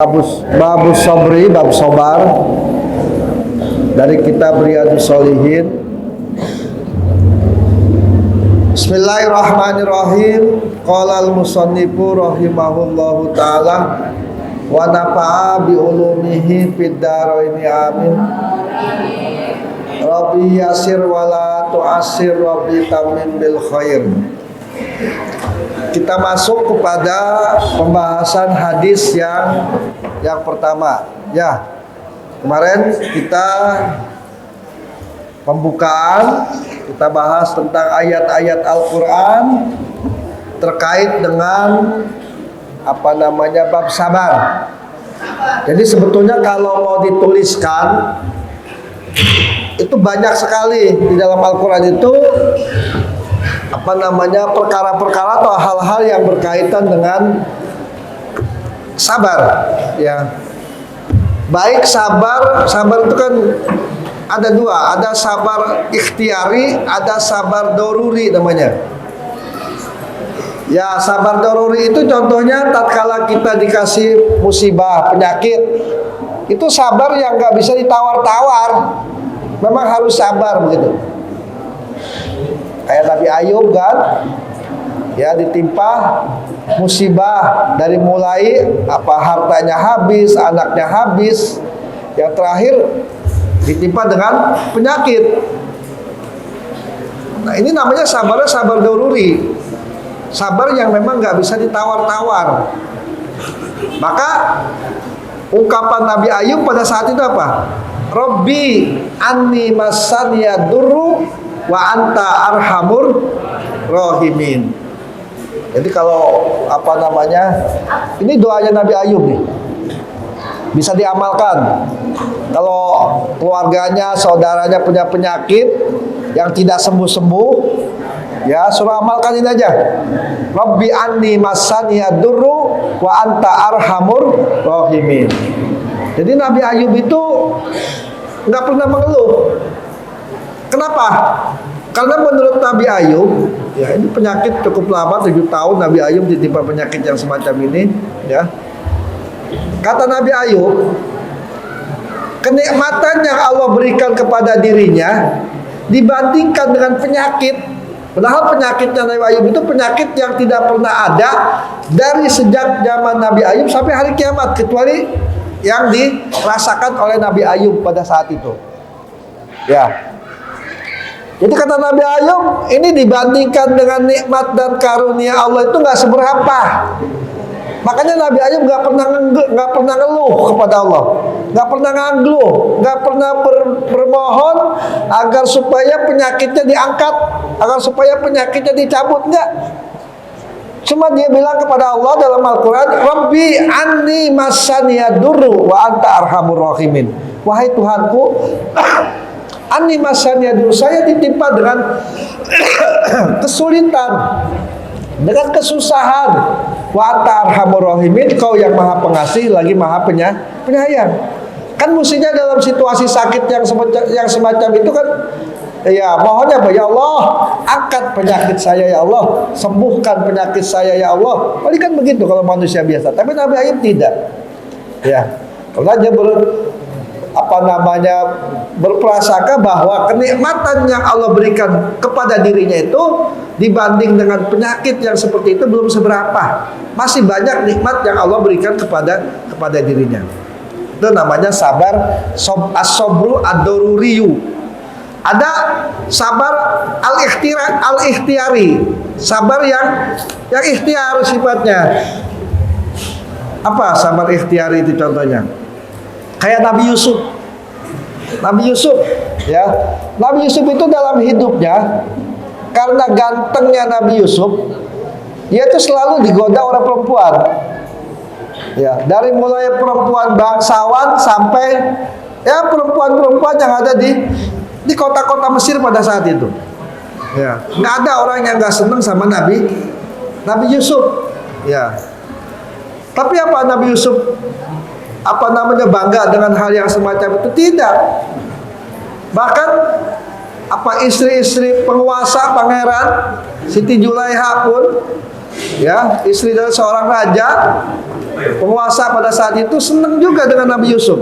Babus Sobri, bab sobar dari kitab Riyadhus Shalihin. Bismillahirrahmanirrahim. Qala al-musannifu rahimahullahu taala wa nafa'a bi ulumihi fid dharaini amin. Rabbi yasir wala tu'asir, Rabbi tamin bil khair. Kita masuk kepada pembahasan hadis yang pertama. Ya, kemarin kita pembukaan, kita bahas tentang ayat-ayat Al-Quran terkait dengan bab sabar. Jadi sebetulnya kalau mau dituliskan itu banyak sekali di dalam Al-Quran itu perkara-perkara atau hal-hal yang berkaitan dengan sabar, ya. Baik sabar itu kan ada dua, ada sabar ikhtiari, ada sabar doruri namanya. Ya, sabar doruri itu contohnya tatkala kita dikasih musibah, penyakit, itu sabar yang nggak bisa ditawar-tawar, memang harus sabar begitu. Kayak Nabi Ayub kan, ya, ditimpa musibah dari mulai hartanya habis, anaknya habis, yang terakhir ditimpa dengan penyakit. Nah, ini namanya sabarnya sabar doruri, sabar yang memang nggak bisa ditawar-tawar. Maka ungkapan Nabi Ayub pada saat itu apa? Rabbi anni massaniya durru wa anta arhamur rahimin. Jadi kalau ini doanya Nabi Ayub nih, bisa diamalkan. Kalau keluarganya, saudaranya punya penyakit yang tidak sembuh-sembuh, ya suruh amalkan ini aja. Rabbi anni massaniya durru wa anta arhamur rahimin. Jadi Nabi Ayub itu nggak pernah mengeluh. Kenapa? Karena menurut Nabi Ayub, ya, ini penyakit cukup lama, 7 tahun Nabi Ayub ditimpa penyakit yang semacam ini, ya. Kata Nabi Ayub, kenikmatan yang Allah berikan kepada dirinya dibandingkan dengan penyakit. Padahal penyakitnya Nabi Ayub itu penyakit yang tidak pernah ada dari sejak zaman Nabi Ayub sampai hari kiamat, kecuali yang dirasakan oleh Nabi Ayub pada saat itu. Ya. Jadi kata Nabi Ayub, ini dibandingkan dengan nikmat dan karunia Allah itu nggak seberapa. Makanya Nabi Ayub nggak pernah ngeluh kepada Allah, nggak pernah ngangluh, nggak pernah bermohon agar supaya penyakitnya diangkat, agar supaya penyakitnya dicabut, enggak. Cuma dia bilang kepada Allah dalam Al-Quran, Rabbi anni massaniya durru wa anta arhamur rahimin. Wahai Tuhanku, anni massaniya durru, saya ditimpa dengan kesulitan, dengan kesusahan. Wa anta arhamur rahimin, kau yang maha pengasih lagi maha penyayang. Kan mestinya dalam situasi sakit yang semacam itu kan, ya mohonnya ya Allah, angkat penyakit saya ya Allah, sembuhkan penyakit saya ya Allah. Paling kan begitu kalau manusia biasa. Tapi Nabi Ayub tidak. Ya, karena dia berprasangka bahwa kenikmatan yang Allah berikan kepada dirinya itu dibanding dengan penyakit yang seperti itu belum seberapa. Masih banyak nikmat yang Allah berikan kepada dirinya. Itu namanya sabar as-sabru ad-daruriyu. Ada sabar al-ikhtiyari, sabar yang ikhtiar sifatnya. Apa sabar ikhtiyari itu contohnya? Kayak Nabi Yusuf. Nabi Yusuf, ya. Nabi Yusuf itu dalam hidupnya, karena gantengnya Nabi Yusuf, dia itu selalu digoda orang perempuan. Ya, dari mulai perempuan bangsawan sampai ya perempuan-perempuan yang ada di kota-kota Mesir pada saat itu. Ya, nggak ada orang yang nggak senang sama Nabi Yusuf. Ya. Tapi apa Nabi Yusuf bangga dengan hal yang semacam itu? Tidak. Bahkan istri-istri penguasa pangeran Siti Julaiha pun, ya, istri dari seorang raja, penguasa pada saat itu senang juga dengan Nabi Yusuf.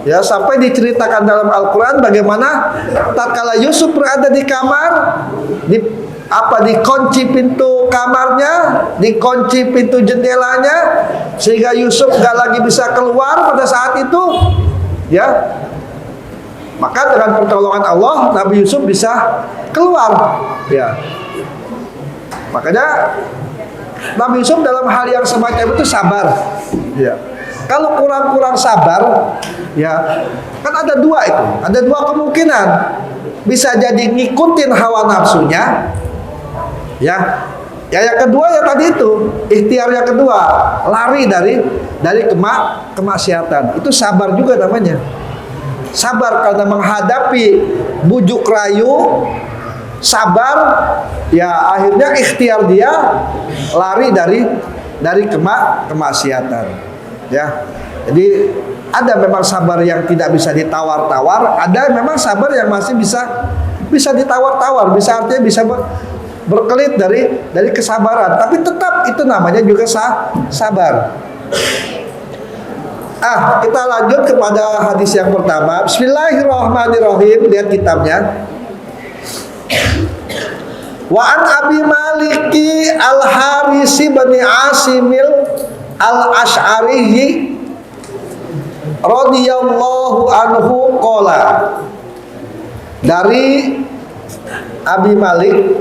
Ya, sampai diceritakan dalam Al-Quran bagaimana tatkala Yusuf berada di kamar, dikunci pintu kamarnya, dikunci pintu jendelanya, sehingga Yusuf gak lagi bisa keluar pada saat itu. Ya, maka dengan pertolongan Allah Nabi Yusuf bisa keluar. Ya, makanya Nabi Yusuf dalam hal yang semacam itu sabar. Ya, kalau kurang sabar, ya kan ada dua itu, ada dua kemungkinan. Bisa jadi ngikutin hawa nafsunya, ya. Ya, yang kedua ya tadi itu, ikhtiar yang kedua, lari dari kemaksiatan. Itu sabar juga namanya. Sabar karena menghadapi bujuk rayu, sabar, ya akhirnya ikhtiar dia lari dari kemaksiatan. Ya. Jadi ada memang sabar yang tidak bisa ditawar-tawar, ada memang sabar yang masih bisa ditawar-tawar, bisa artinya bisa berkelit dari kesabaran, tapi tetap itu namanya juga sabar. Kita lanjut kepada hadis yang pertama. Bismillahirrahmanirrahim. Lihat kitabnya. Wa an Abi Maliki Al-Harisi bin Asimil Al-Ash'ari radhiyallahu anhu qala. Dari Abi Malik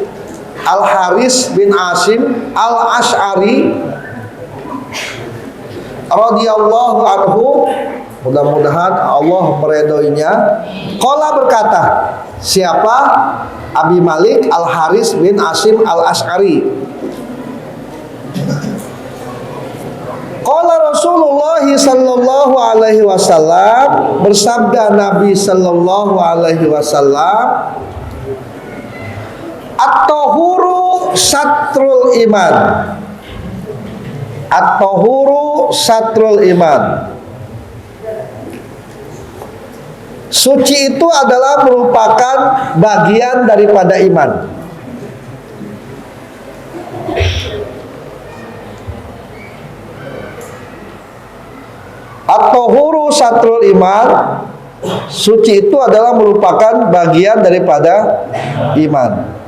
Al-Haris bin Asim Al-Ash'ari radhiyallahu anhu, mudah-mudahan Allah meridhoinya, qala berkata, siapa? Abi Malik Al-Haris bin Asim Al-Ash'ari. Qala Rasulullah sallallahu alaihi wasallam, bersabda Nabi sallallahu alaihi wasallam, at-tahuru satrul iman. At-tahuru satrul iman. Suci itu adalah merupakan bagian daripada iman. At-tahuru satrul iman. Suci itu adalah merupakan bagian daripada iman.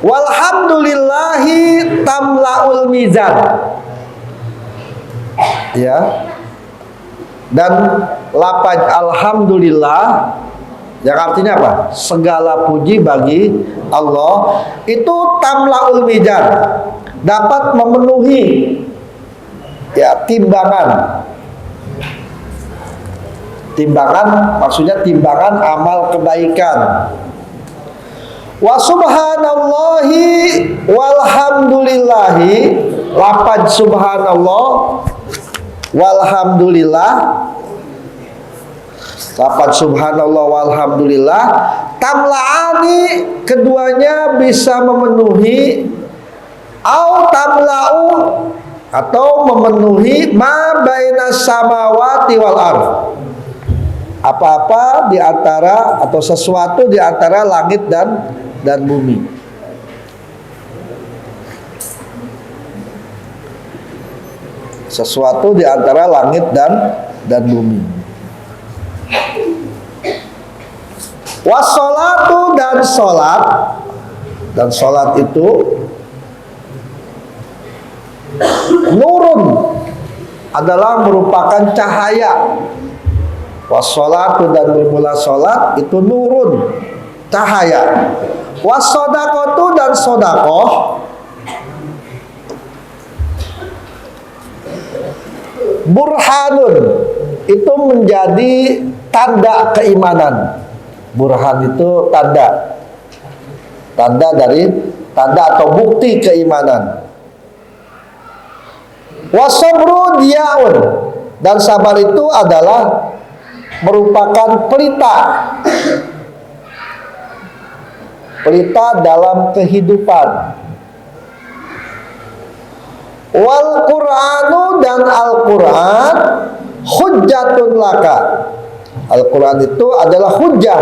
Walhamdulillahi tamlaul mizan. Ya. Dan lafaz alhamdulillah yang artinya apa? Segala puji bagi Allah, itu tamlaul mizan, dapat memenuhi ya timbangan. Timbangan maksudnya timbangan amal kebaikan. Wa subhanallahi walhamdulillahi, lafaz subhanallah walhamdulillah, lafaz subhanallah walhamdulillah, tamla'ani, keduanya bisa memenuhi, au tamla'u, atau memenuhi ma bainas samawati wal ardh, apa-apa di antara atau sesuatu di antara langit dan bumi. Sesuatu di antara langit dan bumi. Wassalatu, dan salat. Dan salat itu nurun, adalah merupakan cahaya. Wassalatu, dan bermula salat itu nurun, cahaya. Wassodaqatu, dan sodakoh burhanun, itu menjadi tanda keimanan. Burhan itu tanda atau bukti keimanan. Wasabru diaun, dan sabar itu adalah merupakan pelita dalam kehidupan. Wal Qur'anu, dan Al-Quran hujjatun laka. Al-Quran itu adalah hujjah.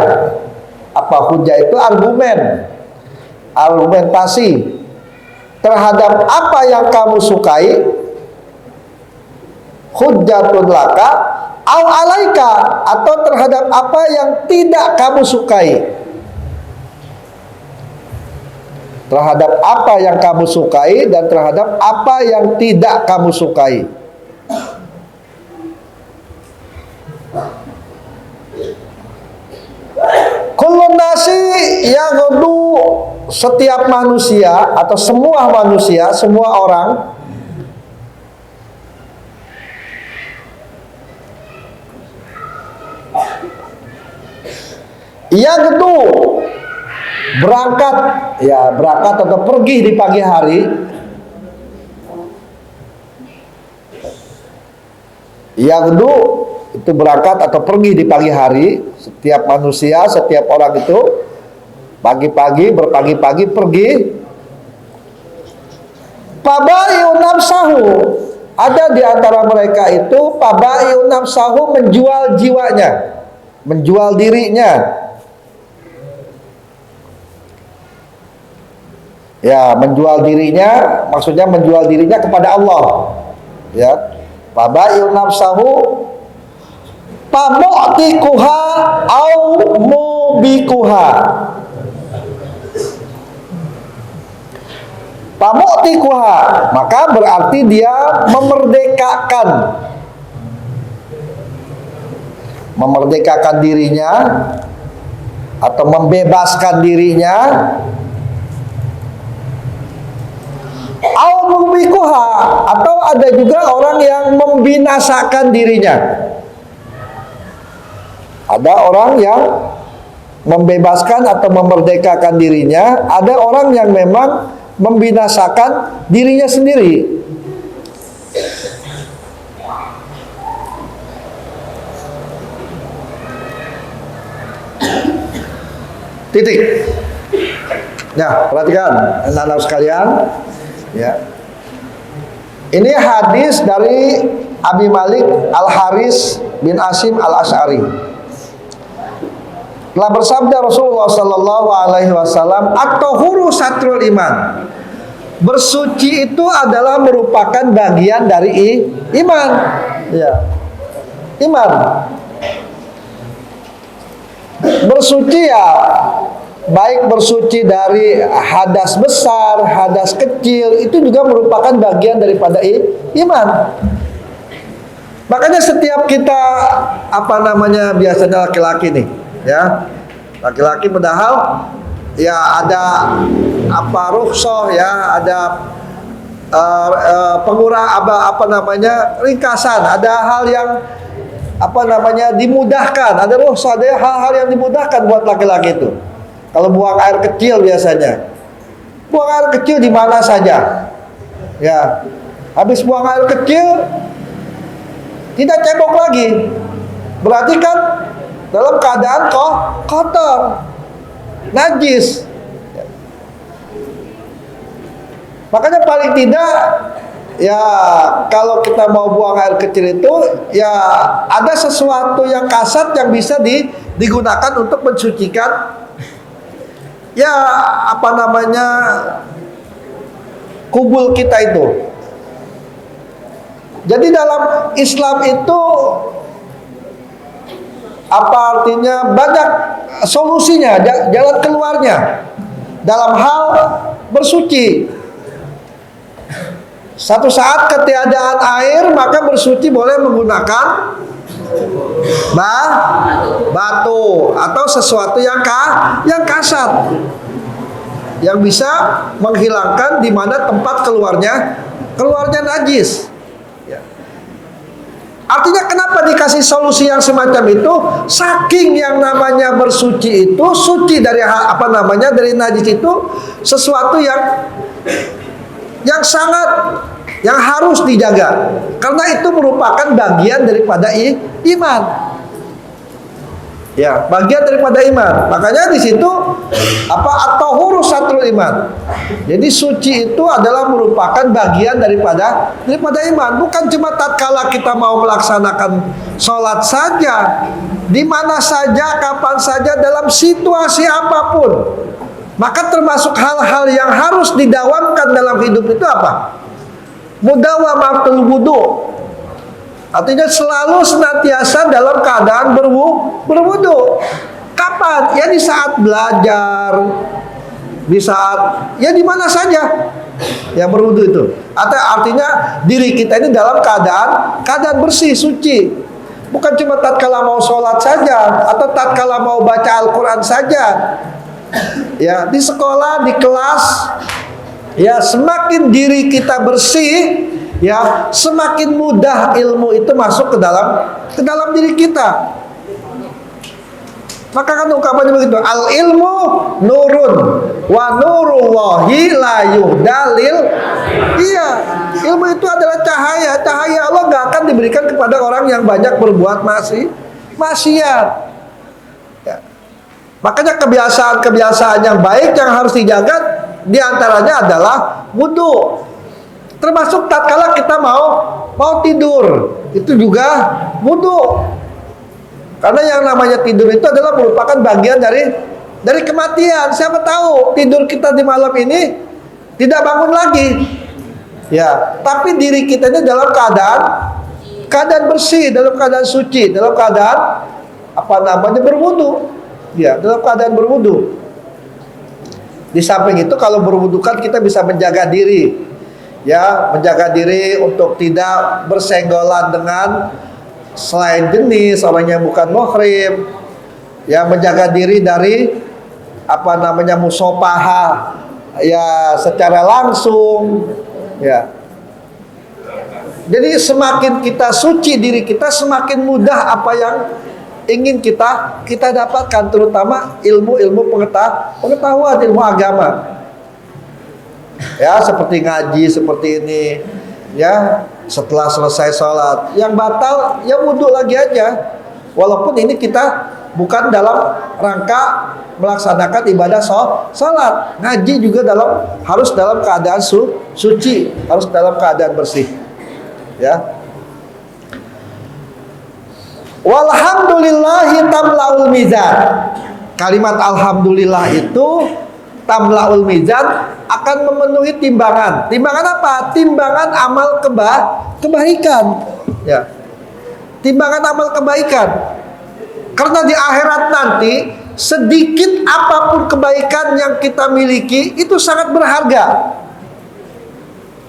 Apa hujjah itu? Argumen, argumentasi. terhadap apa yang kamu sukai, hujjatun laka au alaika, atau terhadap apa yang tidak kamu sukai. Terhadap apa yang kamu sukai dan terhadap apa yang tidak kamu sukai. Kullun nasi yaghdu, setiap manusia atau semua manusia, semua orang yaghdu, berangkat, ya berangkat atau pergi di pagi hari. Yaghdu itu berangkat atau pergi di pagi hari. Setiap manusia, setiap orang itu pagi-pagi, berpagi-pagi pergi. Pabai'un nafsahu, ada di antara mereka itu pabai'un nafsahu, menjual jiwanya, menjual dirinya. Ya, menjual dirinya, maksudnya menjual dirinya kepada Allah. Ya, pabai'un nafsahu pamu'tikuha au mubikuha. Pamu'tikuha, maka berarti dia memerdekakan dirinya atau membebaskan dirinya. Au mubikuha, atau ada juga orang yang membinasakan dirinya. Ada orang yang membebaskan atau memerdekakan dirinya, ada orang yang memang membinasakan dirinya sendiri. Titik. Nah, perhatikan anak-anak sekalian, ya. Ini hadis dari Abi Malik Al-Haris bin Asim Al-Asy'ari. Telah bersabda Rasulullah sallallahu alaihi wasallam, at-tahuru satrul iman. Bersuci itu adalah merupakan bagian dari iman. Ya. Iman. Bersuci ya, baik bersuci dari hadas besar, hadas kecil, itu juga merupakan bagian daripada iman. Makanya setiap kita, biasanya laki-laki nih, ya, laki-laki padahal ya ada rukhsah, ya, ada pengurang ringkasan, ada hal yang dimudahkan, ada rukhsah, ada hal-hal yang dimudahkan buat laki-laki itu. Kalau buang air kecil biasanya, buang air kecil di mana saja, ya, habis buang air kecil tidak cebok lagi, berarti kan dalam keadaan kotor, najis. Makanya paling tidak, ya, kalau kita mau buang air kecil itu, ya ada sesuatu yang kasat yang bisa digunakan untuk mensucikan, ya, kubul kita itu. Jadi dalam Islam itu artinya banyak solusinya, jalan keluarnya dalam hal bersuci. Satu saat ketiadaan air, maka bersuci boleh menggunakan batu atau sesuatu yang kasat, yang bisa menghilangkan di mana tempat keluarnya najis. Artinya kenapa dikasih solusi yang semacam itu? Saking yang namanya bersuci itu, suci dari dari najis itu sesuatu yang sangat, yang harus dijaga, karena itu merupakan bagian daripada iman. Ya, bagian daripada iman. Makanya di situ at-tahuru satrul iman. Jadi suci itu adalah merupakan bagian daripada iman. Bukan cuma tatkala kita mau melaksanakan sholat saja, di mana saja, kapan saja, dalam situasi apapun, Maka termasuk hal-hal yang harus didawamkan dalam hidup itu apa? Mudawamatul wudu. Artinya selalu senantiasa dalam keadaan berwudu. Kapan? Ya di saat belajar, di saat ya di mana saja yang berwudu itu. Atau artinya diri kita ini dalam keadaan bersih, suci. Bukan cuma tatkala mau sholat saja atau tatkala mau baca Al-Quran saja. Ya, di sekolah, di kelas, ya semakin diri kita bersih, ya semakin mudah ilmu itu masuk ke dalam diri kita. Maka kan ungkapannya begitu, al ilmu nurun wa nurullahi la yuhdalil. Iya, ilmu itu adalah cahaya. Cahaya Allah gak akan diberikan kepada orang yang banyak berbuat maksiat. Ya. Makanya kebiasaan-kebiasaan yang baik yang harus dijaga diantaranya adalah wudu. Termasuk tatkala kita mau tidur, itu juga wudu. Karena yang namanya tidur itu adalah merupakan bagian dari kematian. Siapa tahu tidur kita di malam ini tidak bangun lagi. Ya, tapi diri kita ini dalam keadaan bersih, dalam keadaan suci, dalam keadaan berwudu. Ya, dalam keadaan berwudu. Di samping itu kalau berwudu kan kita bisa menjaga diri. Ya, menjaga diri untuk tidak bersenggolan dengan selain jenis orang yang bukan muhrim. Ya, menjaga diri dari musopahah ya secara langsung. Ya. Jadi semakin kita suci diri kita, semakin mudah apa yang ingin kita dapatkan, terutama ilmu pengetahuan, ilmu agama. Ya, seperti ngaji seperti ini. Ya, setelah selesai sholat, yang batal ya wudhu lagi aja. Walaupun ini kita bukan dalam rangka melaksanakan ibadah sholat, ngaji juga harus dalam keadaan suci, harus dalam keadaan bersih. Ya. Walhamdulillahi tamlaul mizan. Kalimat alhamdulillah itu tamlaul mizan, akan memenuhi timbangan. Timbangan apa? Timbangan amal kebaikan. Ya. Timbangan amal kebaikan. Karena di akhirat nanti sedikit apapun kebaikan yang kita miliki itu sangat berharga.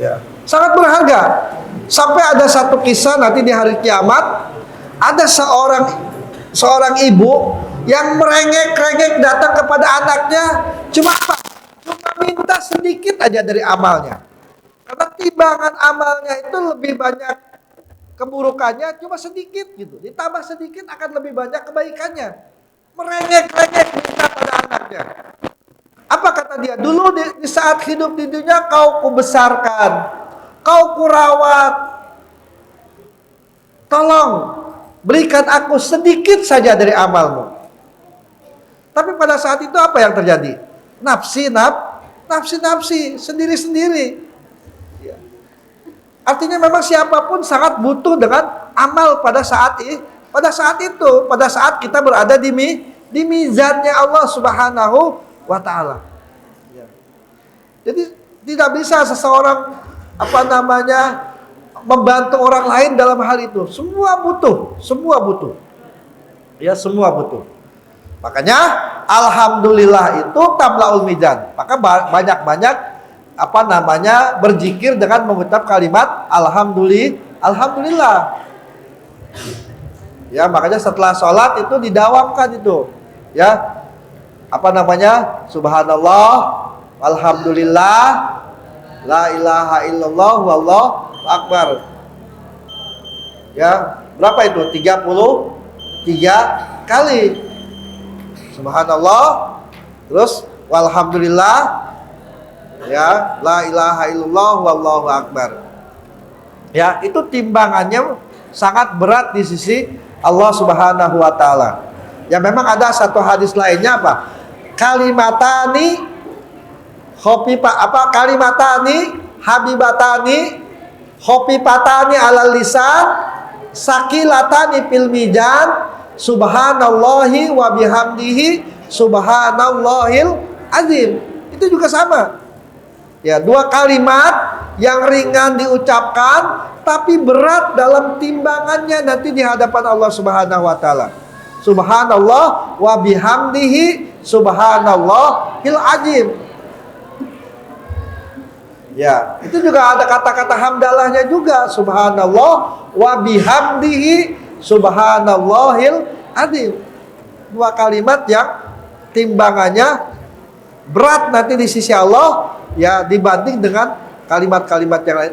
Ya. Sangat berharga. Sampai ada satu kisah nanti di hari kiamat, ada seorang ibu yang merengek-rengek datang kepada anaknya, cuma apa? Cuma minta sedikit aja dari amalnya. Karena timbangan amalnya itu lebih banyak keburukannya, cuma sedikit gitu. Ditambah sedikit akan lebih banyak kebaikannya. Merengek-rengek minta pada anaknya. Apa kata dia? Dulu di saat hidup di dunia kau kubesarkan, kau kurawat. Tolong berikan aku sedikit saja dari amalmu. Tapi pada saat itu apa yang terjadi? Nafsi, sendiri-sendiri. Ya. Artinya memang siapapun sangat butuh dengan amal pada saat itu, pada saat kita berada di mizannya Allah Subhanahu wa Ta'ala. Ya. Jadi tidak bisa seseorang membantu orang lain dalam hal itu. Semua butuh. Ya, semua butuh. Makanya alhamdulillah itu tamlaul mizan. Maka banyak-banyak berzikir dengan mengucap kalimat alhamdulillah. Ya, makanya setelah sholat itu didawamkan itu. Ya. Subhanallah, alhamdulillah, la ilaha illallah, wallahu akbar. Ya, berapa itu? 33 kali. Subhanallah, terus walhamdulillah, ya, la ilaha illallah, wallahu akbar. Ya, itu timbangannya sangat berat di sisi Allah Subhanahu wa Ta'ala. Ya, memang ada satu hadis lainnya apa? Kalimatani habibatani khofipatani alal lisan sakilatani fil mizan subhanallahi wa bihamdihi subhanallahil azim. Itu juga sama. Ya, dua kalimat yang ringan diucapkan tapi berat dalam timbangannya nanti di hadapan Allah Subhanahu wa taala. Subhanallah wa bihamdihi subhanallahil azim. Ya, itu juga ada kata-kata hamdalahnya juga. Subhanallah wa bihamdihi subhanallahil azim. Dua kalimat yang timbangannya berat nanti di sisi Allah, ya, dibanding dengan kalimat-kalimat yang lain.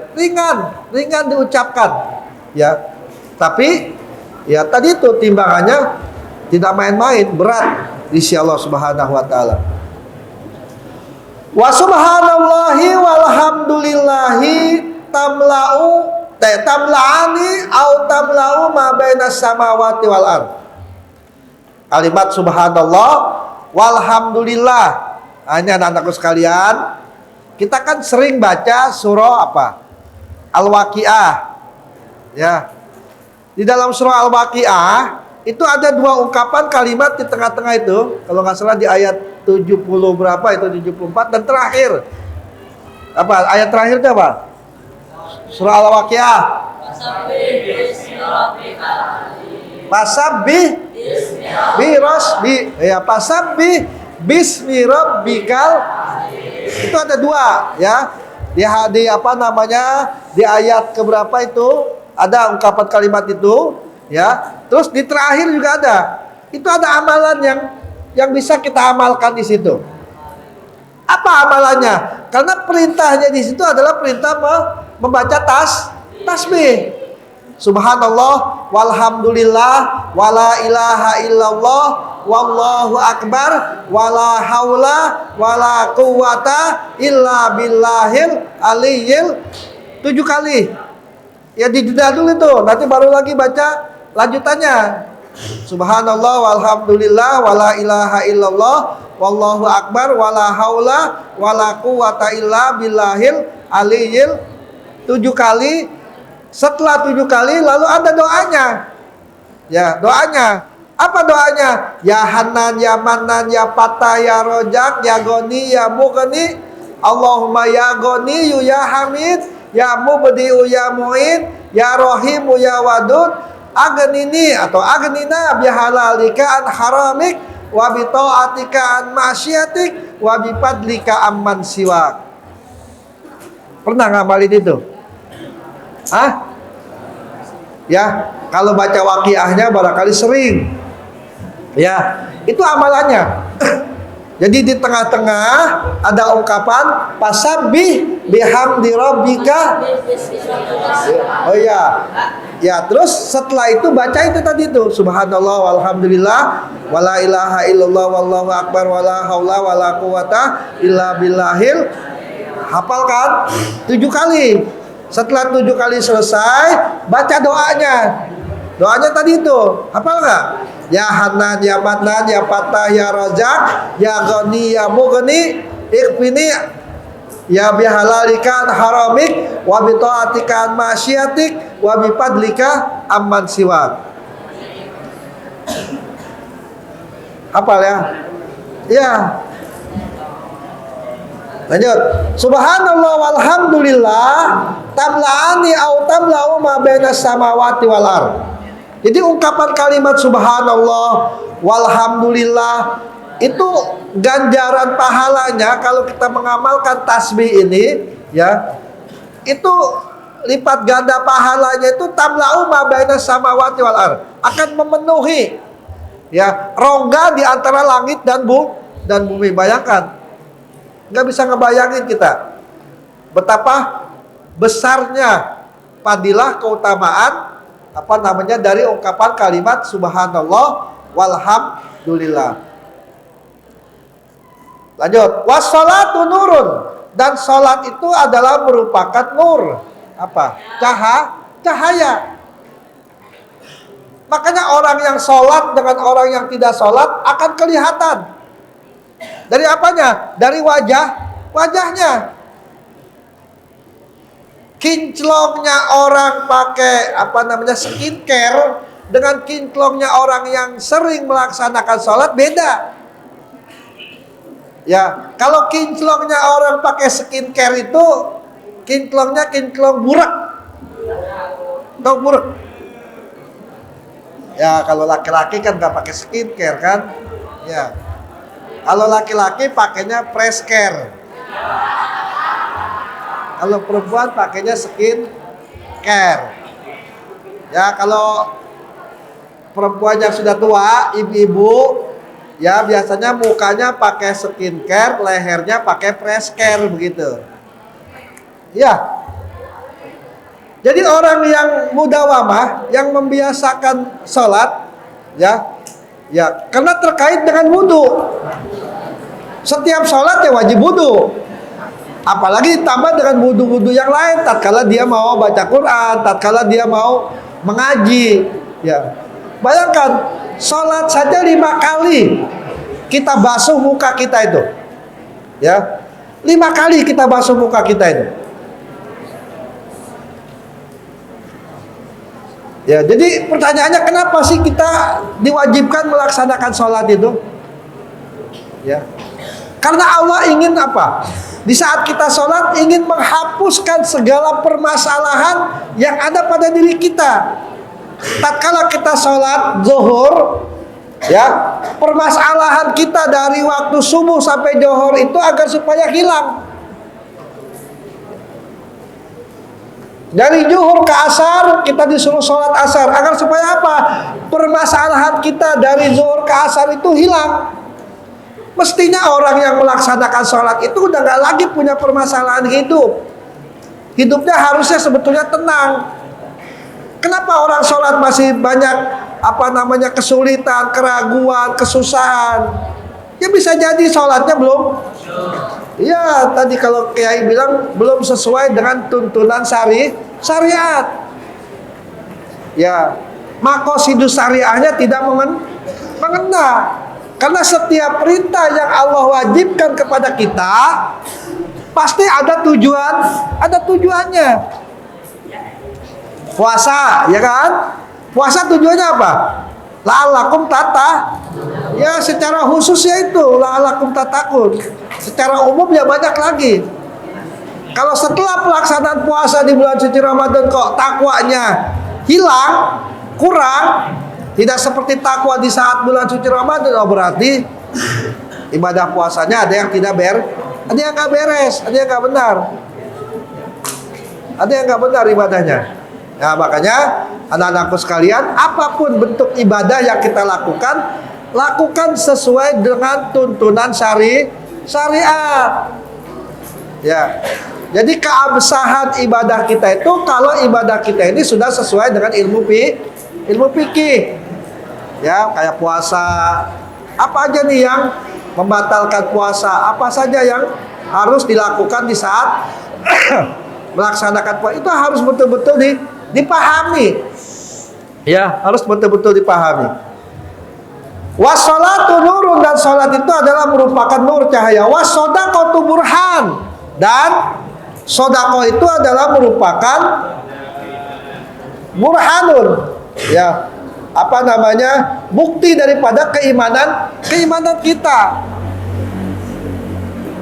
Ringan diucapkan, ya. Tapi ya tadi itu timbangannya tidak main-main, berat di sisi Allah Subhanahu wa taala. Wa subhanallahi walhamdulillahi tamla'ani au tamla'u ma bainas samawati wal ard. Kalimat subhanallah walhamdulillah. Hanya anak-anakku sekalian, kita kan sering baca surah apa? Al-Waqiah. Ya. Di dalam surah Al-Waqiah itu ada dua ungkapan kalimat di tengah-tengah itu. Kalau nggak salah di ayat 70 berapa itu, 74 dan terakhir. Apa? Ayat terakhirnya apa? Surah Al-Waqiah. Fasabbih bismi rabbikal. Itu ada dua, ya. Di apa namanya? Di ayat keberapa itu ada ungkapan kalimat itu, ya. Terus di terakhir juga ada. Itu ada amalan yang bisa kita amalkan di situ. Apa amalannya? Karena perintahnya di situ adalah perintah membaca tasbih. Subhanallah walhamdulillah wala ilaha illallah wallahu akbar wala haula wala quwata illa billahil aliyyil 7 kali. Ya dijeda dulu itu, nanti baru lagi baca lanjutannya. Subhanallah walhamdulillah wala ilaha illallah wallahu akbar wala haula wala quwata illa billahil aliyyil 7 kali. Setelah 7 kali lalu ada doanya. Ya, doanya. Apa doanya? Ya Hanan, ya Manan, ya Fatah, ya Rojak, ya Goni, ya Mughni. Allahumma ya Goni, ya Hamid, ya Mubdi'u, ya Mu'in, ya Rahimu, ya Wadud. Aghnini atau aghnina bihalalika an haramik wa bi ta'atika an ma'syiatik wa bi fadlika amman siwak. Pernah ngamalin itu? Hah? Ya, kalau baca waqiahnya barangkali sering. Ya, itu amalannya. Jadi di tengah-tengah ada ungkapan fasabbih bihamdi rabbika. Oh ya. Ya, terus setelah itu baca itu tadi itu subhanallah walhamdulillah wala ilaha illallah wallahu akbar wala haula wala quwata illa billahil. Hafalkan 7 kali. Setelah 7 kali selesai, baca doanya. Doanya tadi itu, hafal nggak? Ya Hanan, ya Manan, ya Fatah, ya Rojak, ya Goni, ya Mughni, ikfini, ya bihalalika an haramik, wa bi ta'atika an ma'syiatik, wa bi fadlika amman siwak. Hafal ya? Ya. Lanjut. Subhanallah walhamdulillah tamla'ani au tamla'u ma bainas samawati wal ard. Jadi ungkapan kalimat subhanallah walhamdulillah itu ganjaran pahalanya kalau kita mengamalkan tasbih ini, ya. Itu lipat ganda pahalanya itu tamla'u ma bainas samawati wal ard, akan memenuhi, ya, rongga di antara langit dan bumi. Bayangkan. Nggak bisa ngebayangin kita betapa besarnya fadilah keutamaan apa namanya dari ungkapan kalimat subhanallah walhamdulillah. Lanjut, wassalatu nurun, dan salat itu adalah merupakan nur. Apa? Cahaya. Makanya orang yang salat dengan orang yang tidak salat akan kelihatan. Dari apanya? Dari wajahnya. Kinclongnya orang pakai apa namanya skincare dengan kinclongnya orang yang sering melaksanakan sholat beda. Ya, kalau kinclongnya orang pakai skincare itu kinclongnya kinclong burak. Tahu burak? Ya, kalau laki-laki kan nggak pakai skincare kan? Ya. Kalau laki-laki pakainya fresh care. Kalau perempuan pakainya skincare. Ya, kalau perempuan yang sudah tua, ibu-ibu, ya biasanya mukanya pakai skincare, lehernya pakai fresh care begitu. Ya. Jadi orang yang mudawamah, yang membiasakan sholat, ya, karena terkait dengan wudhu. Setiap sholat ya wajib wudhu. Apalagi ditambah dengan wudhu-wudhu yang lain. Tatkala dia mau baca Quran, tatkala dia mau mengaji, ya. Bayangkan, sholat saja 5 kali kita basuh muka kita itu, ya, 5 kali kita basuh muka kita itu. Ya, jadi pertanyaannya kenapa sih kita diwajibkan melaksanakan sholat itu? Ya, karena Allah ingin apa? Di saat kita sholat ingin menghapuskan segala permasalahan yang ada pada diri kita. Tatkala kita sholat zuhur, ya, permasalahan kita dari waktu subuh sampai zuhur itu agar supaya hilang. Dari zuhur ke asar kita disuruh sholat asar agar supaya apa? Permasalahan kita dari zuhur ke asar itu hilang. Mestinya orang yang melaksanakan sholat itu udah gak lagi punya permasalahan hidup. Hidupnya harusnya sebetulnya tenang. Kenapa orang sholat masih banyak kesulitan, keraguan, kesusahan? Ya bisa jadi sholatnya belum. Iya, tadi kalau Kiai bilang belum sesuai dengan tuntunan syariat. Ya, makosidus syariahnya tidak mengena. Karena setiap perintah yang Allah wajibkan kepada kita pasti ada tujuannya. Puasa, ya kan? Puasa tujuannya apa? La'alakum tata. Ya, secara khususnya itu la'alakum tatakun. Secara umum ya banyak lagi. Kalau setelah pelaksanaan puasa di bulan suci Ramadan kok takwanya hilang, kurang, tidak seperti takwa di saat bulan suci Ramadan, oh berarti ibadah puasanya ada yang tidak ada yang nggak beres, ada yang nggak benar, ada yang nggak benar ibadahnya. Nah, makanya anak-anakku sekalian, apapun bentuk ibadah yang kita lakukan sesuai dengan tuntunan syariat. Ya. Jadi keabsahan ibadah kita itu kalau ibadah kita ini sudah sesuai dengan ilmu fikih. Ya, kayak puasa. Apa aja nih yang membatalkan puasa? Apa saja yang harus dilakukan di saat melaksanakan puasa? Itu harus betul-betul dipahami. Ya, harus betul-betul dipahami. Wassalatu nurun, dan salat itu adalah merupakan nur, cahaya. Wassodaqatu burhan, dan sodaqah itu adalah merupakan burhanun. Ya, bukti daripada keimanan kita.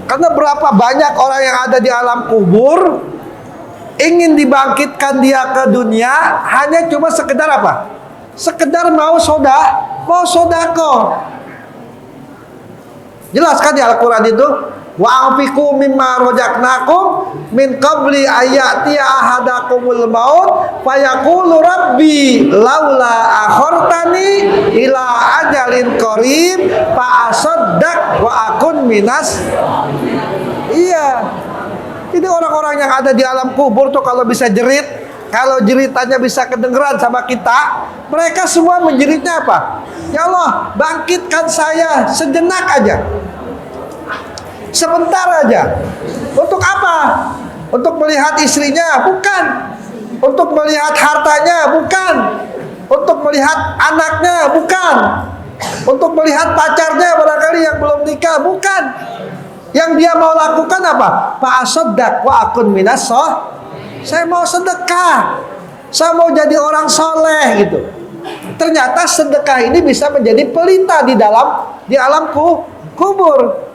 Karena berapa banyak orang yang ada di alam kubur ingin dibangkitkan dia ke dunia hanya cuma sekedar apa? Sekedar mau sodaqah. Jelas kan di Al-Quran itu? Wa anfiqu mimma razaqnakum min qabli ayatiya ahadakumul maut fayaqulu rabbi laula akhartani ila ajalin qarib fa asaddaq wa akun minas. Iya. Jadi orang-orang yang ada di alam kubur tuh kalau bisa jerit, kalau jeritannya bisa kedengeran sama kita, mereka semua menjeritnya apa? Ya Allah, bangkitkan saya sejenak aja. Sebentar aja. Untuk apa? Untuk melihat istrinya? Bukan. Untuk melihat hartanya? Bukan. Untuk melihat anaknya? Bukan. Untuk melihat pacarnya barangkali yang belum nikah? Bukan. Yang dia mau lakukan apa? Fa'asaddaq wa akun minas soh. Saya mau sedekah. Saya mau jadi orang soleh gitu. Ternyata sedekah ini bisa menjadi pelita di alam kubur.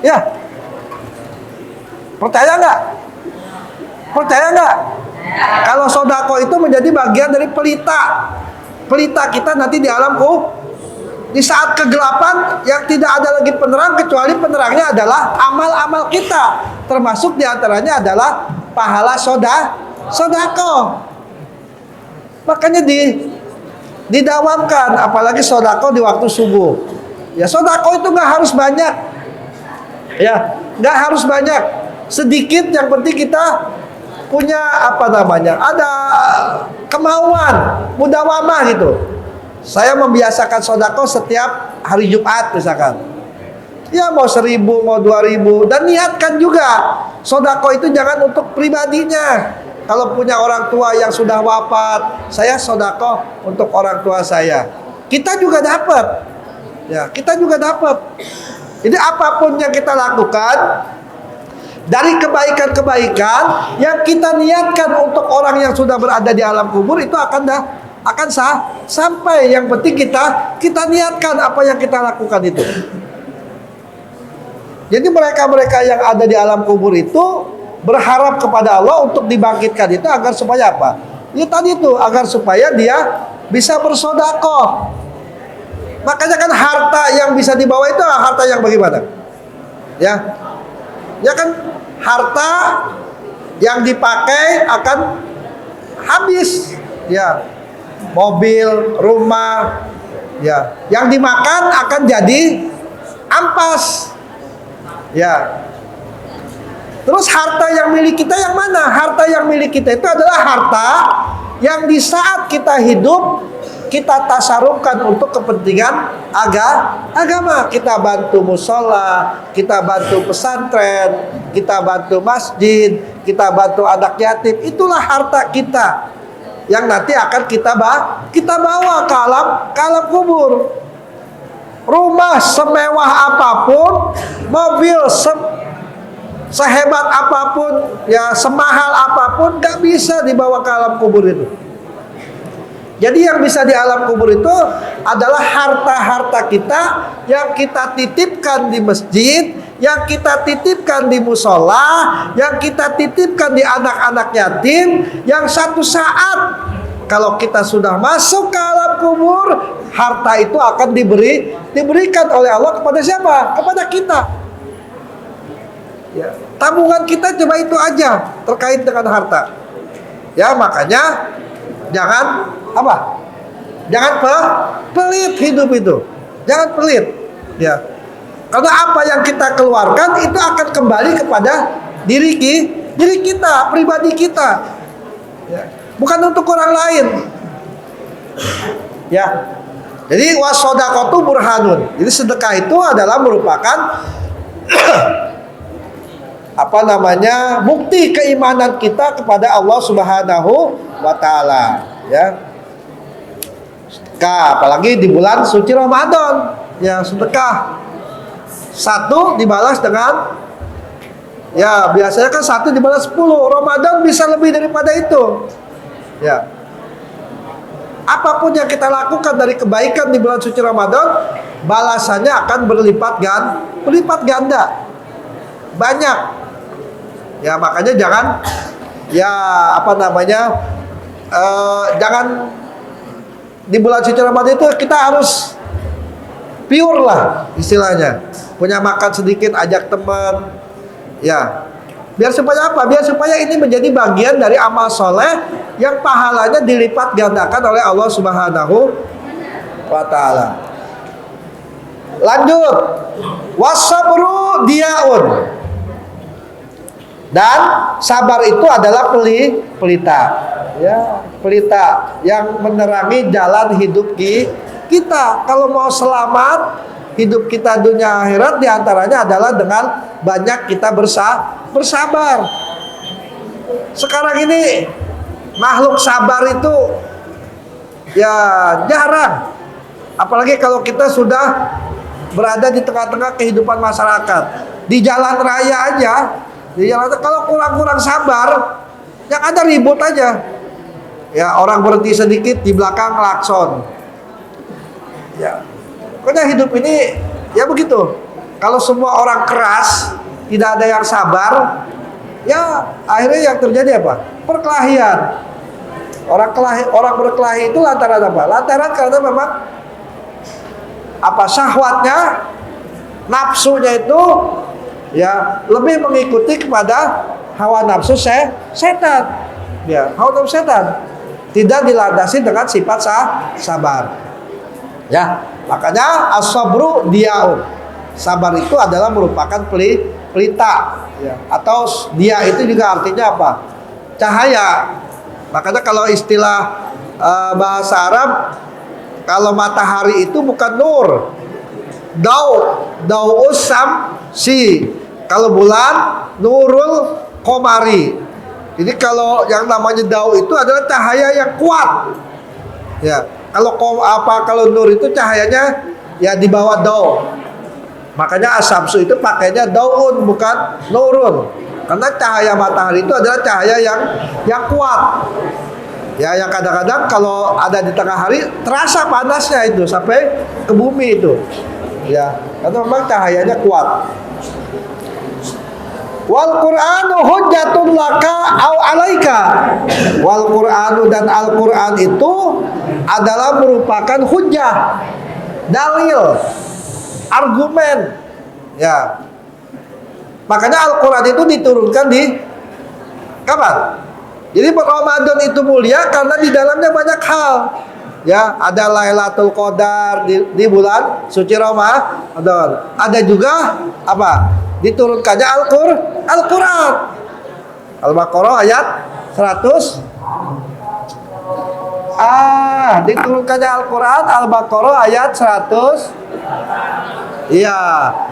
Ya, percaya nggak? Percaya nggak? Kalau sodako itu menjadi bagian dari pelita kita nanti di alam di saat kegelapan yang tidak ada lagi penerang kecuali penerangnya adalah amal-amal kita, termasuk diantaranya adalah pahala sodako. Makanya didawamkan, apalagi sodako di waktu subuh. Ya, sodako itu nggak harus banyak, ya nggak harus banyak, sedikit yang penting kita punya ada kemauan, mudawamah gitu. Saya membiasakan sodako setiap hari Jumat misalkan. Ya mau 1.000, mau 2.000, dan niatkan juga sodako itu jangan untuk pribadinya. Kalau punya orang tua yang sudah wafat, saya sodako untuk orang tua saya. Kita juga dapat, ya kita juga dapat. Jadi apapun yang kita lakukan dari kebaikan-kebaikan yang kita niatkan untuk orang yang sudah berada di alam kubur itu akan sampai. Yang penting kita niatkan apa yang kita lakukan itu. Jadi mereka-mereka yang ada di alam kubur itu berharap kepada Allah untuk dibangkitkan itu agar supaya apa? Ya tadi itu, agar supaya dia bisa bersedekah. Makanya kan harta yang bisa dibawa itu harta yang bagaimana? Ya kan harta yang dipakai akan habis, ya. Mobil, rumah, ya. Yang dimakan akan jadi ampas, ya. Terus harta yang milik kita yang mana? Harta yang milik kita itu adalah harta yang di saat kita hidup kita tasarufkan untuk kepentingan agama. Kita bantu musola, kita bantu pesantren, kita bantu masjid, kita bantu anak yatim. Itulah harta kita yang nanti akan kita bawa ke alam kubur. Rumah semewah apapun, mobil sehebat apapun, ya semahal apapun, gak bisa dibawa ke alam kubur itu. Jadi yang bisa di alam kubur itu adalah harta-harta kita yang kita titipkan di masjid, yang kita titipkan di musola, yang kita titipkan di anak-anak yatim, yang satu saat kalau kita sudah masuk ke alam kubur, harta itu akan diberikan oleh Allah kepada siapa? Kepada kita. Ya, tabungan kita coba itu aja terkait dengan harta. Ya, makanya jangan Jangan pelit hidup itu. Jangan pelit. Ya. Karena apa yang kita keluarkan itu akan kembali kepada diri kita, pribadi kita. Ya. Bukan untuk orang lain. Ya. Jadi wasodaqatu burhanun. Jadi sedekah itu adalah merupakan bukti keimanan kita kepada Allah Subhanahu wa taala, ya. Sedekah, apalagi di bulan suci Ramadan, ya sedekah. Satu dibalas dengan, ya biasanya kan 1 dibalas 10. Ramadan bisa lebih daripada itu. Ya. Apapun yang kita lakukan dari kebaikan di bulan suci Ramadan, balasannya akan berlipat ganda. Banyak. Ya makanya jangan jangan di bulan suci Ramadan itu kita harus pure lah istilahnya. Punya makan sedikit, ajak teman. Ya. Biar supaya apa? Biar supaya ini menjadi bagian dari amal soleh yang pahalanya dilipat gandakan oleh Allah Subhanahu wa taala. Lanjut. Wasabru diaun. Dan sabar itu adalah pelita. Ya, pelita yang menerangi jalan hidup kita. Kalau mau selamat hidup kita dunia akhirat, diantaranya adalah dengan banyak kita bersabar. Sekarang ini makhluk sabar itu ya jarang. Apalagi kalau kita sudah berada di tengah-tengah kehidupan masyarakat. Di jalan raya aja, kalau kurang-kurang sabar, yang ada ribut aja. Ya, orang berhenti sedikit di belakang klakson. Ya. Karena hidup ini ya begitu. Kalau semua orang keras, tidak ada yang sabar, ya akhirnya yang terjadi apa? Perkelahian. Orang berkelahi itu lantaran apa? Lantaran karena memang apa, syahwatnya, nafsunya itu ya lebih mengikuti kepada hawa nafsu setan. Ya, hawa nafsu setan. Tidak dilandasi dengan sifat sabar. Ya, makanya as-sabru diaun. Sabar itu adalah merupakan pelita, ya. Atau dia itu juga artinya apa? Cahaya. Makanya kalau istilah bahasa Arab, kalau matahari itu bukan nur, daus samsi. Kalau bulan, nurul komari. Jadi kalau yang namanya dau itu adalah cahaya yang kuat. Ya, kalau nur itu cahayanya ya di bawah dau. Makanya asamsu itu pakainya daun bukan nurun. Karena cahaya matahari itu adalah cahaya yang kuat. Ya, yang kadang-kadang kalau ada di tengah hari terasa panasnya itu sampai ke bumi itu. Ya, karena memang cahayanya kuat. Wal Qur'anu hujjatun laka au alaika. Wal Qur'anu, dan Al-Qur'an itu adalah merupakan hujjah, dalil, argumen. Ya. Makanya Al-Quran itu diturunkan di kapan? Jadi Ramadan itu mulia karena di dalamnya banyak hal. Ya, ada Lailatul Qadar di bulan suci Ramadan. Ada juga apa? Diturunkannya Al-Quran. Al-Baqarah ayat 100. Diturunkannya Al-Quran, Al-Baqarah ayat 100. Iya,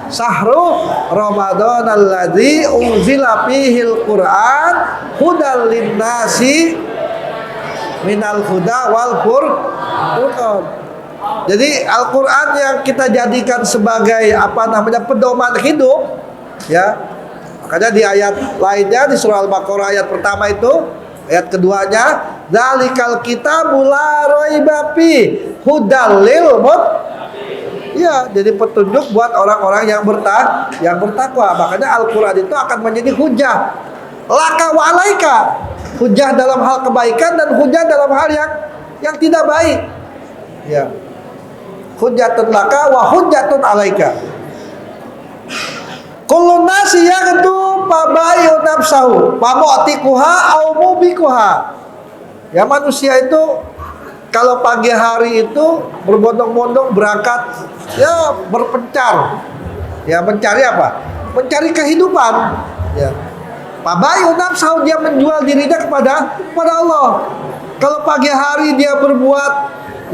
sahru Ramadan alladzi unzila fihil Qur'an hudal linnasi minal huda wal furqan. Jadi Al-Qur'an yang kita jadikan sebagai pedoman hidup, ya. Makanya di ayat lainnya di surah Al-Baqarah ayat pertama itu, ayat keduanya, dzalikal kitabul la raiba fi hudal lil ya, jadi petunjuk buat orang-orang yang bertakwa. Makanya Al-Quran itu akan menjadi hujah laka wa alaika. Hujah dalam hal kebaikan dan hujah dalam hal yang tidak baik. Ya. Hujjatun laka wa hujjatun alaika. Kullu nasi yaghdu fabayu nafsahu wa mu'tiquha au mubikuha. Ya, manusia itu kalau pagi hari itu berbondong-bondong berangkat, ya berpencar, ya mencari apa? Mencari kehidupan. Ya, pabayu nafsahu, dia menjual dirinya kepada Allah. Kalau pagi hari dia berbuat,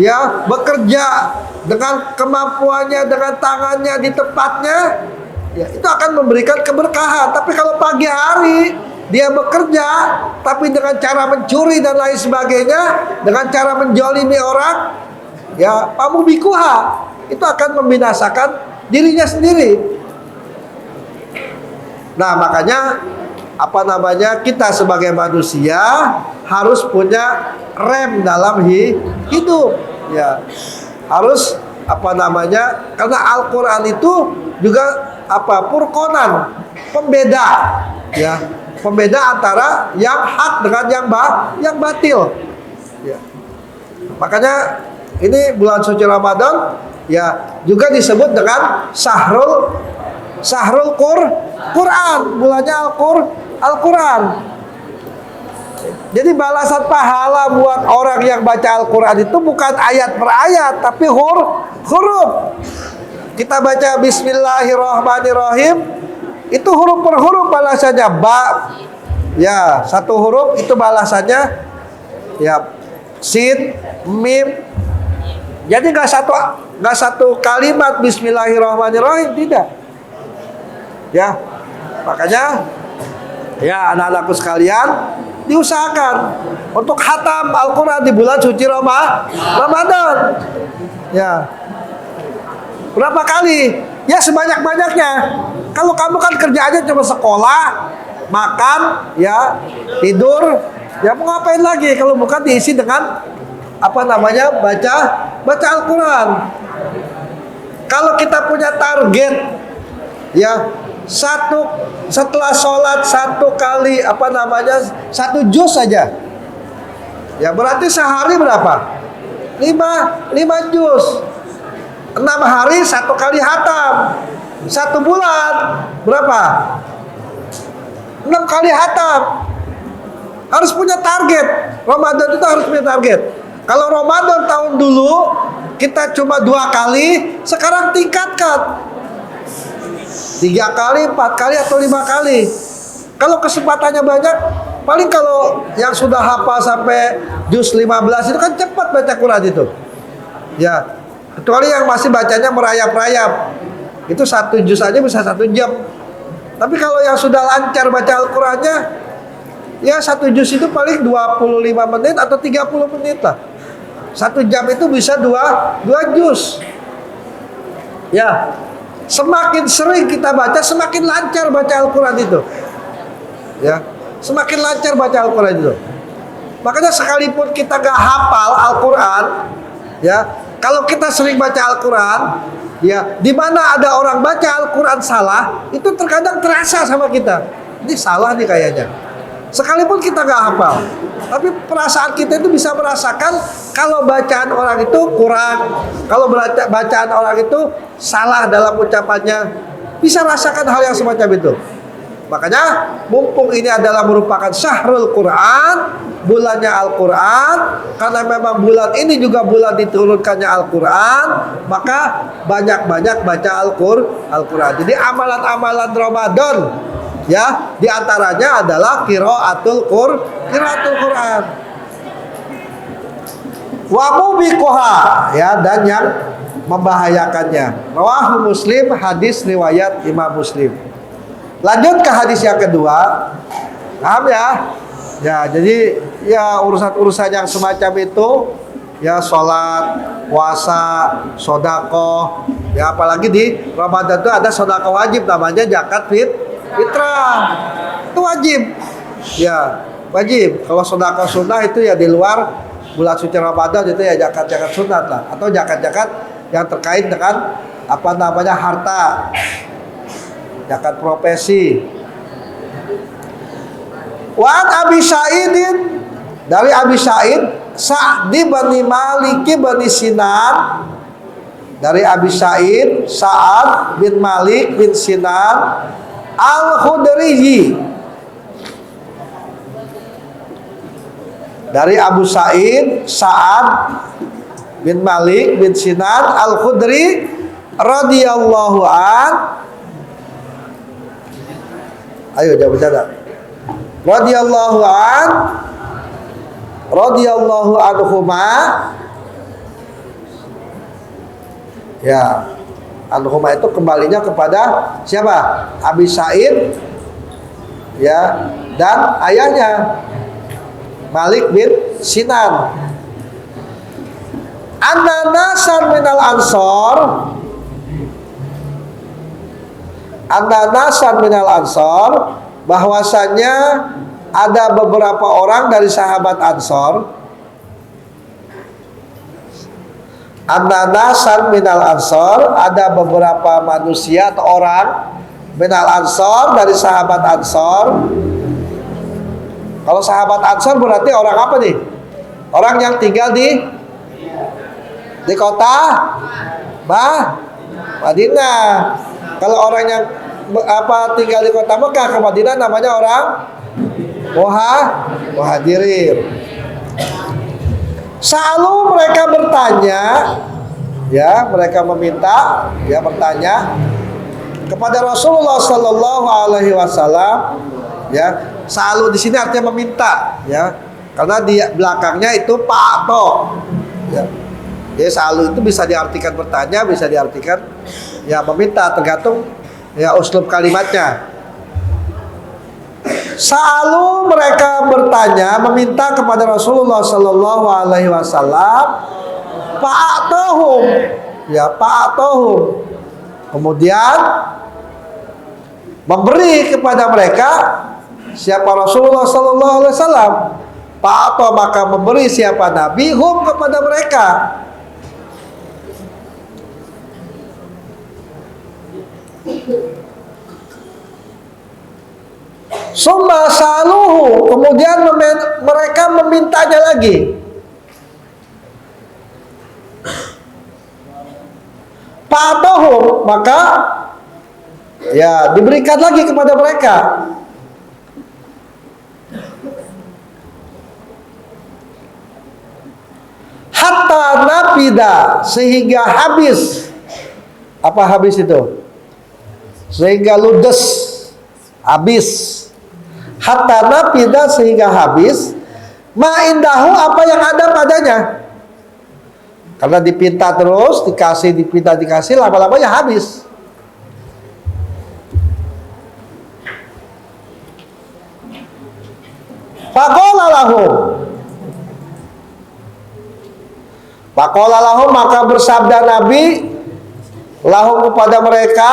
ya bekerja dengan kemampuannya, dengan tangannya di tempatnya, ya itu akan memberikan keberkahan. Tapi kalau pagi hari dia bekerja tapi dengan cara mencuri dan lain sebagainya, dengan cara menjolimi orang, ya pamubikuha, itu akan membinasakan dirinya sendiri. Nah, makanya kita sebagai manusia harus punya rem dalam hidup, ya. Harus karena Al-Qur'an itu juga furqonan, pembeda, ya. Pembeda antara yang hak dengan yang batil. Ya. Makanya ini bulan suci Ramadan, ya juga disebut dengan Sahrul Quran, bulannya Al-Quran. Jadi balasan pahala buat orang yang baca Al-Quran itu bukan ayat per ayat, tapi huruf. Kita baca Bismillahirrahmanirrahim, itu huruf per huruf balasannya. Ya, satu huruf itu balasannya ya sin, mim. Jadi nggak satu kalimat Bismillahirrahmanirrahim, tidak. Ya, makanya ya anak-anakku sekalian, diusahakan untuk khatam Al-Quran di bulan suci Ramadan. Ya, berapa kali? Ya sebanyak-banyaknya. Kalau kamu kan kerjaannya cuma sekolah, makan, ya tidur, ya mau ngapain lagi kalau bukan diisi dengan baca Al-Quran. Kalau kita punya target Ya, setelah sholat satu kali satu juz saja. Ya berarti sehari berapa? 5 juz. 6 hari satu kali hatam. 1 bulan berapa? 6 kali hatam. Harus punya target. Ramadan itu harus punya target. Kalau Ramadan tahun dulu kita cuma 2 kali, sekarang tingkatkan 3 kali, 4 kali atau 5 kali. Kalau kesempatannya banyak, paling kalau yang sudah hafal sampai juz 15 itu kan cepat baca Quran itu. Ya, kecuali yang masih bacanya merayap-rayap. Itu 1 juz aja bisa 1 jam. Tapi kalau yang sudah lancar baca Al-Qur'annya, ya 1 juz itu paling 25 menit atau 30 menit lah. 1 jam itu bisa 2 juz. Ya, semakin sering kita baca, semakin lancar baca Al-Quran itu. Ya, semakin lancar baca Al-Quran itu. Makanya sekalipun kita gak hafal Al-Quran, ya, kalau kita sering baca Al-Quran, ya, di mana ada orang baca Al-Quran salah, itu terkadang terasa sama kita. Ini salah nih kayaknya. Sekalipun kita gak hafal, tapi perasaan kita itu bisa merasakan kalau bacaan orang itu kurang, kalau bacaan orang itu salah dalam ucapannya, bisa rasakan hal yang semacam itu. Makanya mumpung ini adalah merupakan syahrul Quran, bulannya Al-Quran, karena memang bulan ini juga bulan diturunkannya Al-Quran, maka banyak-banyak baca Al-Quran. Jadi amalan-amalan Ramadan, ya, diantaranya adalah qiraatul Quran. Wa mubiqoha, ya, dan yang membahayakannya. Rawahu Muslim, hadis riwayat Imam Muslim. Lanjut ke hadis yang kedua. Paham ya? Ya, jadi ya urusan-urusan yang semacam itu, ya, sholat, puasa, sodako, ya, apalagi di Ramadan itu ada sodako wajib namanya zakat fitrah. Itu wajib. Ya, wajib. Kalau sodako sunnah itu ya di luar bulan suci Ramadan itu ya zakat sunat lah, atau zakat yang terkait dengan harta, zakat profesi. Wan Abi Sa'idin, dari Abi Sa'id, Sa'di bin Malik bin Sinan, dari Abi Sa'id, Sa'ad bin Malik bin Sinan Al-Khudri, dari Abu Sa'id, Sa'ad bin Malik bin Sinan Al-Khudri radhiyallahu an. Ayo jawab bercanda. Radhiyallahu anhuma, ya, anhuma itu kembalinya kepada siapa? Abi Sa'id, ya, dan ayahnya Malik bin Sinan. Anna nasan minal ansor, bahwasanya ada beberapa orang dari sahabat Ansor. Anna nasan minal ansor, ada beberapa manusia atau orang minal ansor, dari sahabat Ansor. Kalau sahabat Ansor berarti orang apa nih? Orang yang tinggal di kota Madinah. Kalau orang yang tinggal di kota Mekah ke Madinah namanya orang muhajirin. Selalu mereka bertanya, ya, mereka meminta, ya, bertanya kepada Rasulullah Sallallahu Alaihi Wasallam, ya. Selalu di sini artinya meminta, ya, karena di belakangnya itu pa'to, ya. Jadi selalu itu bisa diartikan bertanya, bisa diartikan, ya, meminta, tergantung, ya, uslub kalimatnya. Selalu mereka bertanya, meminta kepada Rasulullah Sallallahu Alaihi Wasallam, fa'atohum, ya, fa'atohum, kemudian memberi kepada mereka. Siapa Rasulullah Sallallahu Alaihi Wasallam? Fa'atoh, maka memberi siapa Nabi hum kepada mereka. Summa saluhu, kemudian mereka memintanya lagi. Fa'atahu, maka ya diberikan lagi kepada mereka. Hatta nafida, sehingga habis. Apa habis itu? Sehingga ludes, habis. Hatta nafida, sehingga habis. Ma indahu, apa yang ada padanya. Karena dipinta terus, dikasih, dipinta, dikasih, lama-lama ya habis. Faqala lahum, maka bersabda Nabi lahum kepada mereka,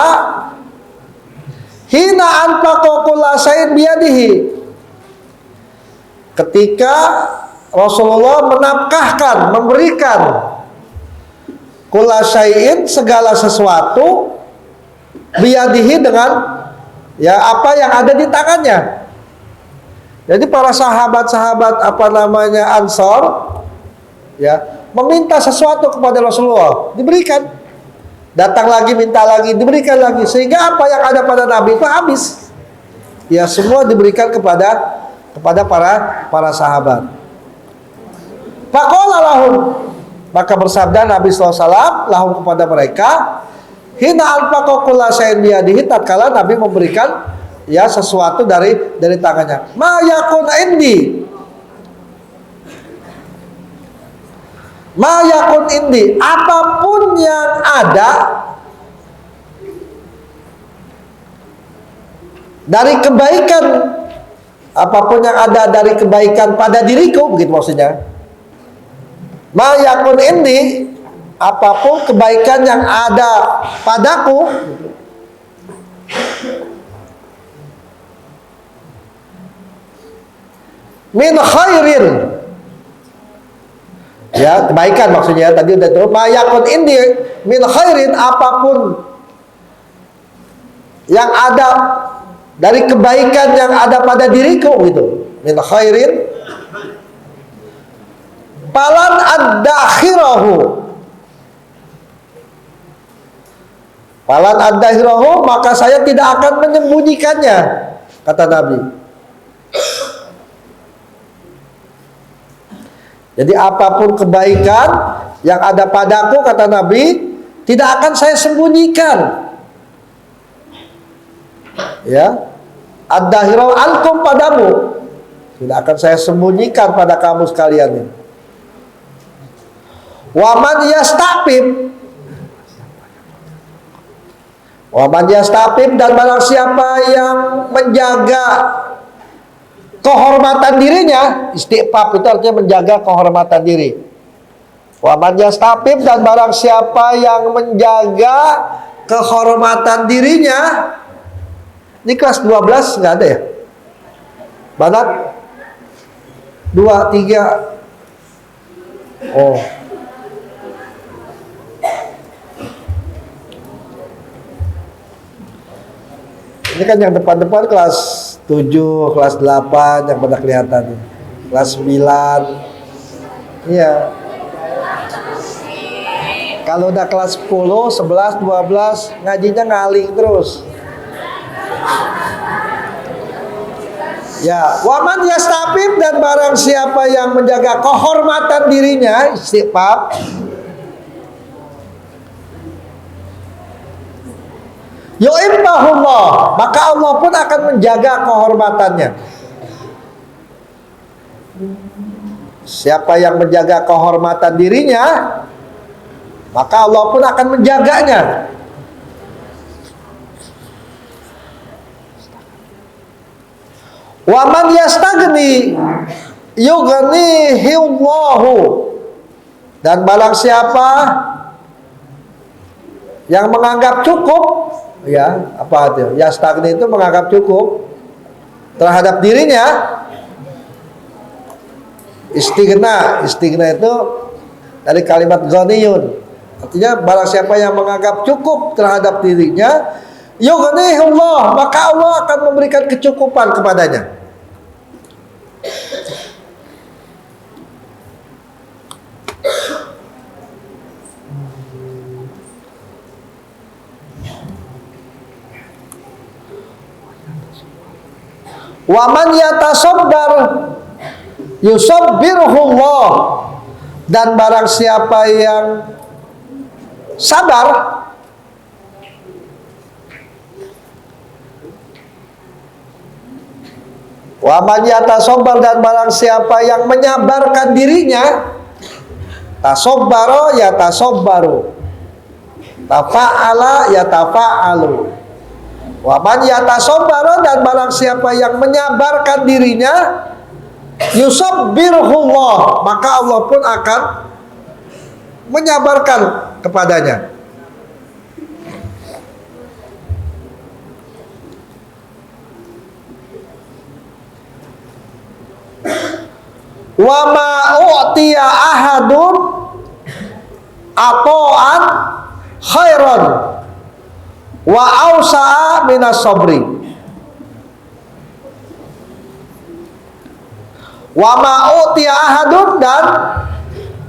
hina anfaqa kulla syai'in biyadihi, ketika Rasulullah menafkahkan, memberikan kulla syai'in, segala sesuatu, biyadihi, dengan ya apa yang ada di tangannya. Jadi para sahabat-sahabat Ansor ya meminta sesuatu kepada Rasulullah, diberikan. Datang lagi, minta lagi, diberikan lagi, sehingga apa yang ada pada Nabi itu habis. Ya semua diberikan kepada para sahabat. Faqala lahum, maka bersabda Nabi SAW lahum kepada mereka, hina anfaqa kulla syai'in biyadihi, tatkala Nabi memberikan ya sesuatu dari tangannya. Ma yakun indi, ma yakun indi, apapun yang ada dari kebaikan, apapun yang ada dari kebaikan pada diriku, begitu maksudnya. Ma yakun indi, apapun kebaikan yang ada padaku, min khairin, ya kebaikan maksudnya, tadi udah tahu. Ma yakun indi min khairin, apapun yang ada dari kebaikan yang ada pada diriku, gitu. Min khairin falan ad-dakhirahu, falan ad-dakhirahu, maka saya tidak akan menyembunyikannya, kata Nabi. Jadi apapun kebaikan yang ada padaku, kata Nabi, tidak akan saya sembunyikan. Ya, ad-dahirau ankum, padamu, tidak akan saya sembunyikan pada kamu sekalian ini. Waman yastaqim, waman yastaqim, dan barang siapa yang menjaga kehormatan dirinya, istiqfaf itu artinya menjaga kehormatan diri. Waman yastaqim, dan barang siapa yang menjaga kehormatan dirinya. Ini kelas 12 nggak ada ya? Banat 2, 3. Oh. Ini kan yang depan-depan kelas 7, kelas 8 yang pada kelihatan. Kelas 9. Iya. Kalau udah kelas 10, 11, 12 ngajinya ngaling terus. Ya, waman yastaqim, dan barang siapa yang menjaga kehormatan dirinya, istiqfaf, yu'immahullah, maka Allah pun akan menjaga kehormatannya. Siapa yang menjaga kehormatan dirinya, maka Allah pun akan menjaganya. Wa man yastagni yughnihillahu, dan barang siapa yang menganggap cukup, ya apa itu? Yastagni itu menganggap cukup terhadap dirinya. Istighna itu dari kalimat ghaniyun, artinya barang siapa yang menganggap cukup terhadap dirinya, yughnihullah, maka Allah akan memberikan kecukupan kepadanya. Wa man yatasabbar yusabbirullah, dan barang siapa yang sabar, wa man yatasabbar, dan barang siapa yang menyabarkan dirinya, tasabbara yatasabbaru, tafa'ala yatafa'alu. Wa man yatasabbaru, dan barang siapa yang menyabarkan dirinya, yusabbirullah, maka Allah pun akan menyabarkan kepadanya. Wa ma u'tiya ahadun ata'an khairan wa awsa'a minas sabri. Wa ma u'tiya ahadun, dan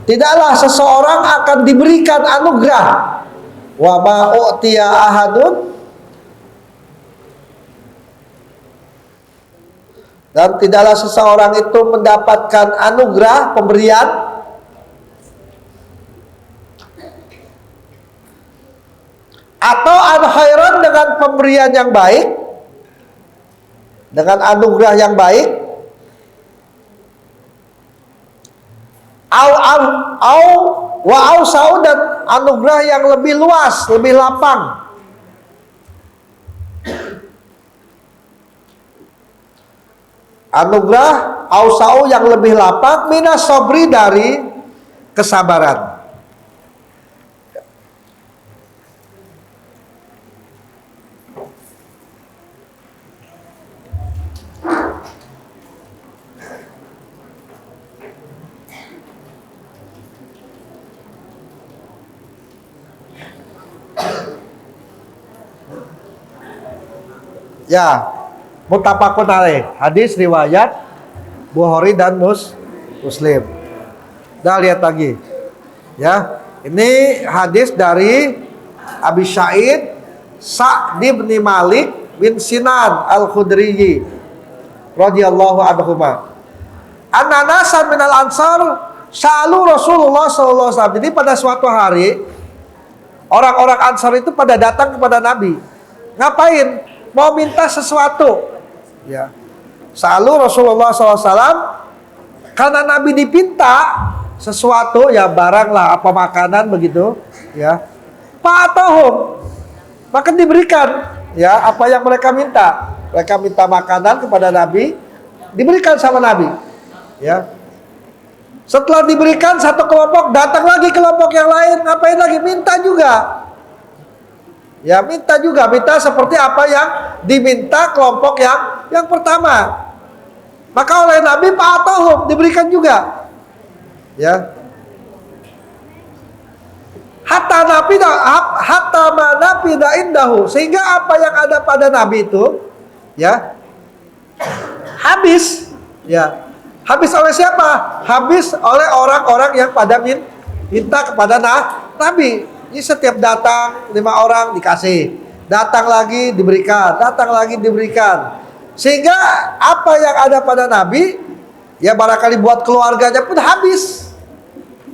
tidaklah seseorang akan diberikan anugerah. Wa ma u'tiya ahadun, dan tidaklah seseorang itu mendapatkan anugerah, pemberian, atau khairan, dengan pemberian yang baik, dengan anugerah yang baik, au wa ausau, dan anugerah yang lebih luas, lebih lapang. Anugerah ausau yang lebih lapang, minas sabri, dari kesabaran. Ya, muttafaqun alaih, hadis riwayat Bukhari dan Muslim. Kita lihat lagi. Ya, ini hadis dari Abi Sa'id Sa'd bin Malik bin Sinan Al-Khudri radhiyallahu anhu. An-nasan minal ansar sa'alu Rasulullah sallallahu alaihi wasallam. Jadi pada suatu hari orang-orang Ansar itu pada datang kepada Nabi. Ngapain? Mau minta sesuatu. Ya. Sa'alu Rasulullah SAW, karena Nabi dipinta sesuatu, ya barang lah, apa makanan begitu, ya. Fa'atahum, maka diberikan, ya, apa yang mereka minta. Mereka minta makanan kepada Nabi, diberikan sama Nabi, ya. Setelah diberikan satu kelompok, datang lagi kelompok yang lain, ngapain lagi? Minta juga. Ya, minta juga, minta seperti apa yang diminta kelompok yang pertama. Maka oleh Nabi fa'atahum, diberikan juga. Ya. Hatta manafida indahu, sehingga apa yang ada pada Nabi itu, ya, habis. Ya. Habis oleh siapa? Habis oleh orang-orang yang pada minta kepada Nabi. Ini setiap datang 5 orang dikasih, datang lagi diberikan, datang lagi diberikan, sehingga apa yang ada pada Nabi, ya barangkali buat keluarganya pun habis.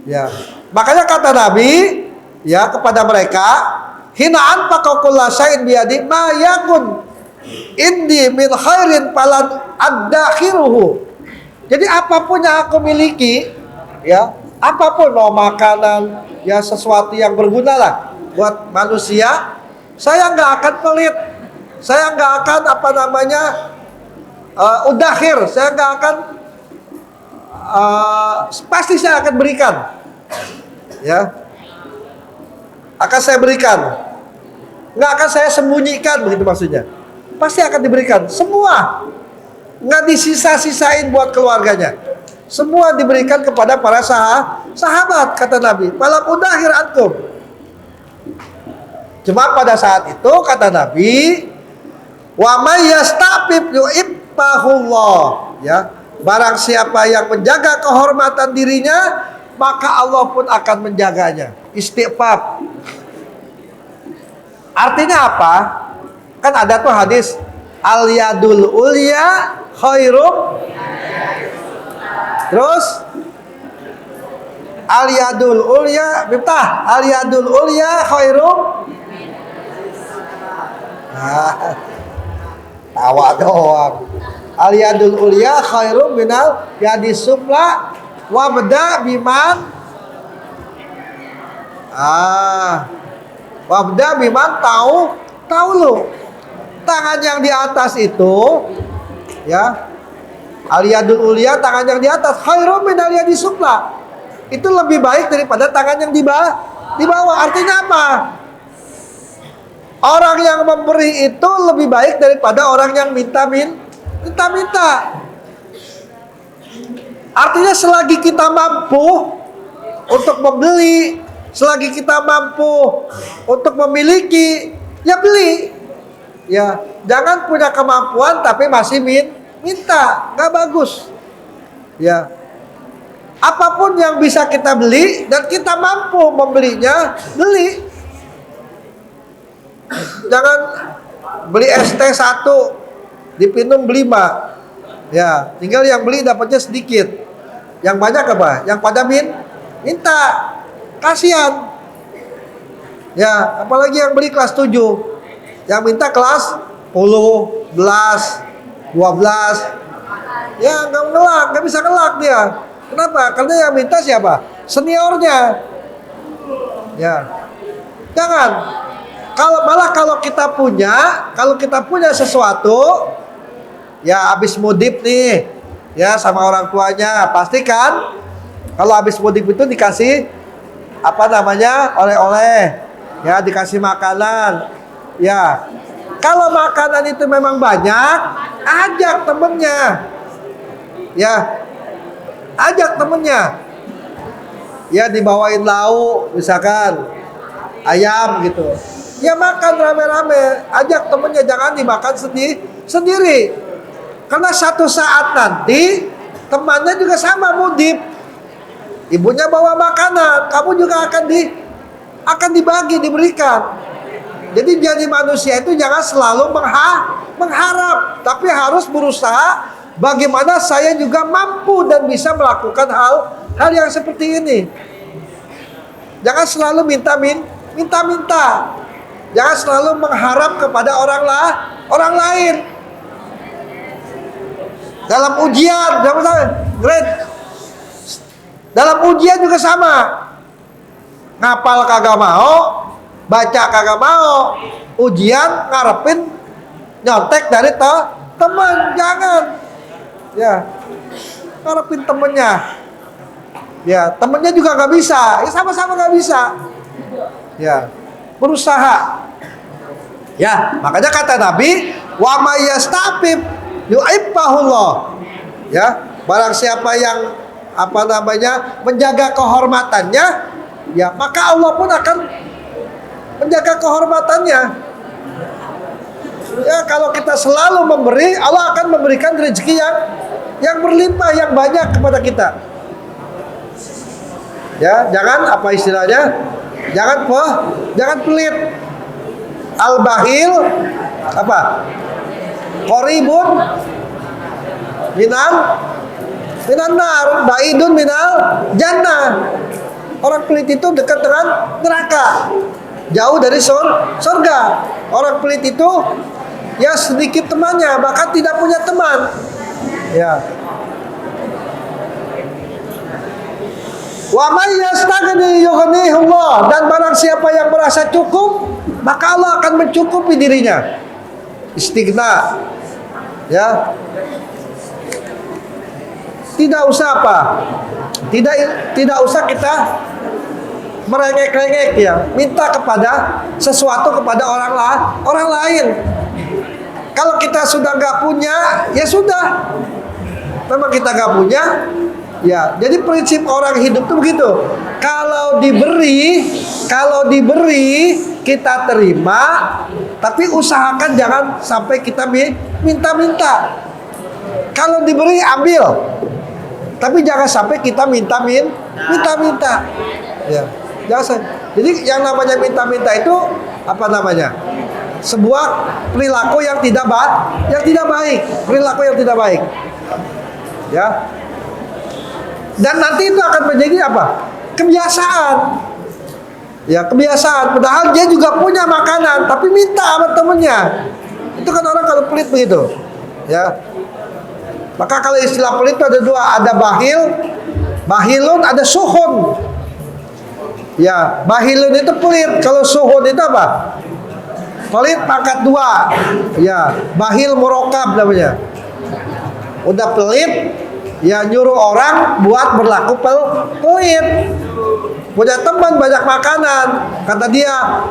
Ya, makanya kata Nabi, ya, kepada mereka, hinaan pakokulla syai'in biyadi ma yakun indi min khairin falan addakhiruhu. Jadi apapun yang aku miliki, ya, apapun, mau makanan, ya, sesuatu yang berguna lah buat manusia, saya nggak akan pelit, saya nggak akan udakhir, saya nggak akan pasti saya akan berikan, ya, akan saya berikan, nggak akan saya sembunyikan, begitu maksudnya, pasti akan diberikan semua, nggak disisa-sisain buat keluarganya. Semua diberikan kepada para sahabat, kata Nabi. Malam udakhir antum. Cuma pada saat itu, kata Nabi, Wa may yasta'fif yu'iffahullah. Ya, barang siapa yang menjaga kehormatan dirinya, maka Allah pun akan menjaganya. Istighfar. Artinya apa? Kan ada tuh hadis al yadul ulya khairum. Terus al yadul ulya miftah, al yadul ulya khairum. Nah, tawa doang. Al yadul ulya khairum minal yadis sufla wa beda biman. Wabda biman tahu lu. Tangan yang di atas itu, ya, aliyadul ulia, tangan yang di atas khairum min aliyadis sufla. Itu lebih baik daripada tangan yang di bawah. Artinya apa? Orang yang memberi itu lebih baik daripada orang yang minta. Artinya selagi kita mampu untuk membeli, selagi kita mampu untuk memiliki, ya beli. Ya, jangan punya kemampuan tapi masih minta, nggak bagus. Ya, apapun yang bisa kita beli dan kita mampu membelinya, beli. Jangan beli ST 1 dipinum 5. Ya, tinggal yang beli dapatnya sedikit. Yang banyak apa? Yang pada minta. Kasihan. Ya, apalagi yang beli kelas 7. Yang minta kelas 10, 11, 12. Ya, nggak bisa ngelak dia. Kenapa? Karena yang minta siapa? Seniornya. Ya. Jangan. Kalau kita punya sesuatu, ya habis mudip nih, ya sama orang tuanya, pastikan kalau habis mudip itu dikasih oleh-oleh, ya dikasih makanan, ya. Kalau makanan itu memang banyak, ajak temennya, ya, ya dibawain lauk, misalkan ayam gitu, ya makan rame-rame, ajak temennya, jangan dimakan sendiri, karena satu saat nanti temannya juga sama mudip. Ibunya bawa makanan, kamu juga akan diberikan. Jadi jadi manusia itu jangan selalu mengharap, tapi harus berusaha bagaimana saya juga mampu dan bisa melakukan hal yang seperti ini. Jangan selalu minta. Jangan selalu mengharap kepada orang lain. Dalam ujian, dalam ujian juga sama. Ngapal kagak mau, baca kagak mau, ujian ngarepin nyontek dari teman. Jangan. Ya, ngarepin temennya. Ya, temennya juga nggak bisa. Ya sama-sama nggak bisa. Ya, berusaha. Ya, makanya kata Nabi, wa may yasta'fif yu'iffahullah. Ya, barang siapa yang menjaga kehormatannya, ya maka Allah pun akan menjaga kehormatannya. Ya, kalau kita selalu memberi, Allah akan memberikan rezeki yang berlimpah, yang banyak kepada kita. Ya, jangan jangan pelit. Al-bakhil qaribun minan nar, baidun minal jannah. Orang pelit itu dekat dengan neraka, jauh dari surga. Orang pelit itu ya sedikit temannya, bahkan tidak punya teman. Ya. Wa may yastaghni yughnihullah, dan barang siapa yang merasa cukup, maka Allah akan mencukupi dirinya. Istighna. Ya. Tidak usah Tidak usah kita merengek-rengek, ya, minta kepada sesuatu kepada orang lain. Kalau kita sudah nggak punya, ya sudah. Memang kita nggak punya, ya. Jadi prinsip orang hidup itu begitu. Kalau diberi kita terima, tapi usahakan jangan sampai kita minta-minta. Kalau diberi ambil, tapi jangan sampai kita minta-minta. Ya, jangan. Jadi yang namanya minta-minta itu apa namanya? Sebuah perilaku yang tidak baik, perilaku yang tidak baik. Ya. Dan nanti itu akan menjadi apa? Kebiasaan. Ya, kebiasaan. Padahal dia juga punya makanan, tapi minta sama temennya. Itu kan orang kalau pelit begitu. Ya. Maka kalau istilah pelit itu ada dua, ada bahilun, ada suhun. Ya, bahilun itu pelit. Kalau suhun itu apa? Pelit pangkat 2. Ya, bahil murokab namanya. Udah pelit, ya nyuruh orang buat berlaku pelit. Punya teman banyak makanan, kata dia,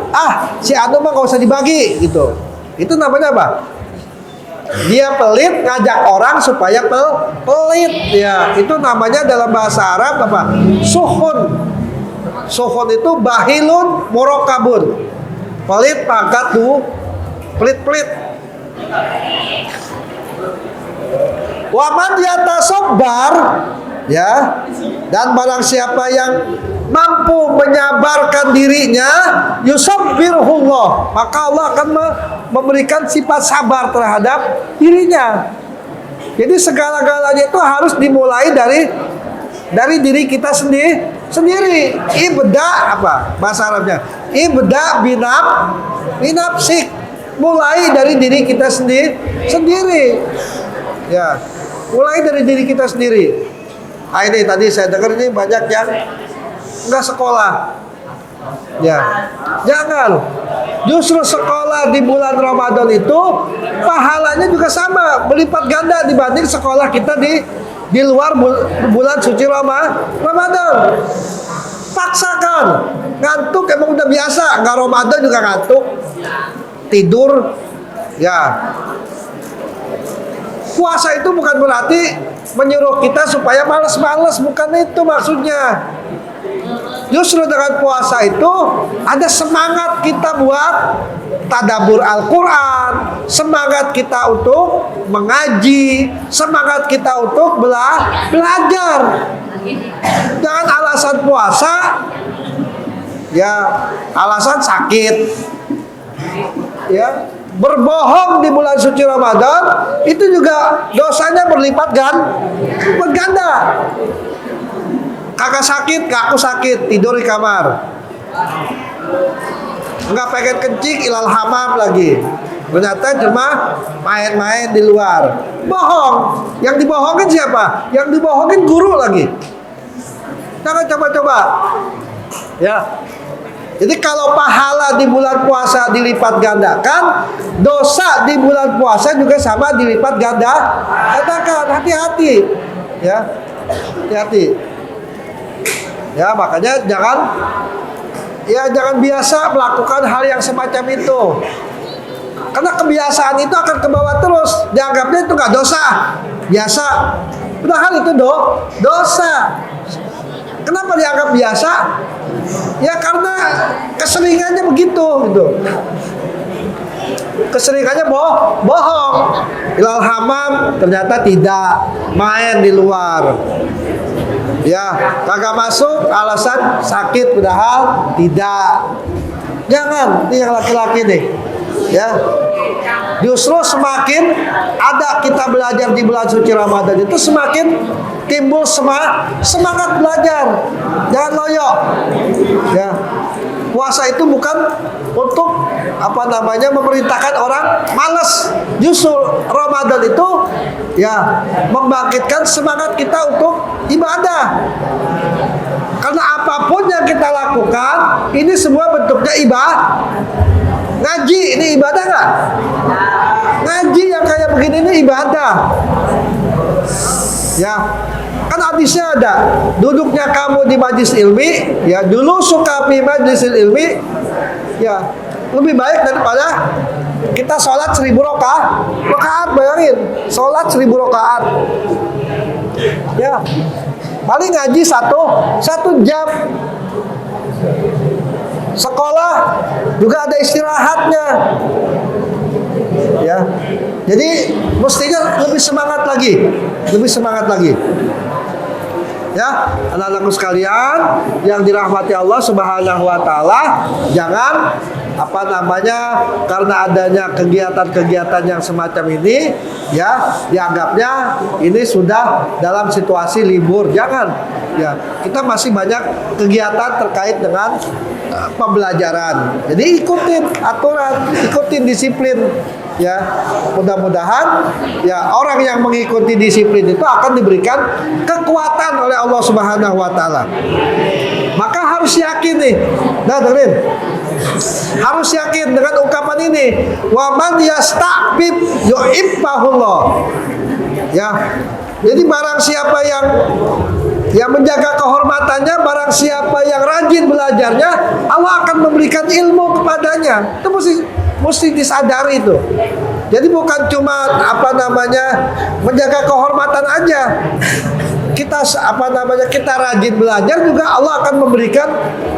si Anu mah gak usah dibagi gitu. Itu namanya apa? Dia pelit ngajak orang supaya pelit. Ya, itu namanya dalam bahasa Arab apa? Suhun. Suhun itu bahilun murokabun. Pelit pangkat 2, pelit-pelit. Waman yatasobbar, ya, dan barang siapa yang mampu menyabarkan dirinya, yusabbirullah, maka Allah akan memberikan sifat sabar terhadap dirinya. Jadi segala-galanya itu harus dimulai dari diri kita sendiri. Ibda apa bahasa Arabnya? Ibda binafsik. Mulai dari diri kita sendiri. Ya, mulai dari diri kita sendiri. Ini tadi saya dengar ini banyak yang enggak sekolah. Ya, jangan. Justru sekolah di bulan Ramadan itu pahalanya juga sama, berlipat ganda dibanding sekolah kita di luar bulan suci Ramadan. Paksakan. Ngantuk emang udah biasa, nggak Ramadan juga ngantuk. Tidur. Ya. Puasa itu bukan berarti menyuruh kita supaya malas-malas, bukan itu maksudnya. Justru dengan puasa itu ada semangat kita buat tadabbur Al-Quran, semangat kita untuk mengaji, semangat kita untuk belajar. Jangan alasan puasa, ya alasan sakit, ya. Berbohong di bulan suci Ramadan itu juga dosanya berlipat ganda. Kakak sakit, aku sakit, tidur di kamar. Enggak pengen kencing, ilal hamam lagi. Ternyata cuma main-main di luar. Bohong. Yang dibohongin siapa? Yang dibohongin guru lagi. Jangan coba-coba. Ya. Jadi kalau pahala di bulan puasa dilipat gandakan, dosa di bulan puasa juga sama dilipat ganda. Katakan hati-hati. Ya. Hati-hati. Ya, makanya jangan biasa melakukan hal yang semacam itu. Karena kebiasaan itu akan kebawa terus. Dianggapnya itu nggak dosa, biasa. Padahal itu dosa. Kenapa dianggap biasa? Ya karena keseringannya begitu, gitu. Keseringannya bohong. Ilal hamam ternyata tidak, main di luar. Ya, kagak masuk alasan sakit padahal tidak. Jangan, ini yang laki-laki nih. Ya. Justru semakin ada kita belajar di bulan suci Ramadan itu semakin timbul semangat belajar. Jangan loyo. Ya. Puasa itu bukan untuk memerintahkan orang malas. Justru Ramadan itu ya membangkitkan semangat kita untuk ibadah. Karena apapun yang kita lakukan ini semua bentuknya ibadah. Ngaji ini ibadah nggak? Ngaji yang kayak begini ini ibadah. Ya. Kan hadisnya ada, duduknya kamu di majlis ilmi, ya dulu suka di majlis ilmi, ya lebih baik daripada kita sholat 1000 rakaat, bayangin, sholat 1000 rakaat, ya paling ngaji satu jam, Sekolah juga ada istirahatnya. Ya. Jadi mestinya lebih semangat lagi. Lebih semangat lagi. Ya, anak-anakku sekalian yang dirahmati Allah Subhanahu wa taala, jangan karena adanya kegiatan-kegiatan yang semacam ini ya dianggapnya ini sudah dalam situasi libur. Jangan. Ya, kita masih banyak kegiatan terkait dengan pembelajaran. Jadi ikutin aturan, ikutin disiplin. Ya, mudah-mudahan ya orang yang mengikuti disiplin itu akan diberikan kekuatan oleh Allah Subhanahu wa taala. Maka harus yakin nih. Nah, dengerin. Harus yakin dengan ungkapan ini, wa man yasta'bid yu'ibbahullah. Ya. Jadi barang siapa yang menjaga kehormatannya, barang siapa yang rajin belajarnya, Allah akan memberikan ilmu kepadanya. Itu mesti disadari itu. Jadi bukan cuma menjaga kehormatan aja. Kita kita rajin belajar juga Allah akan memberikan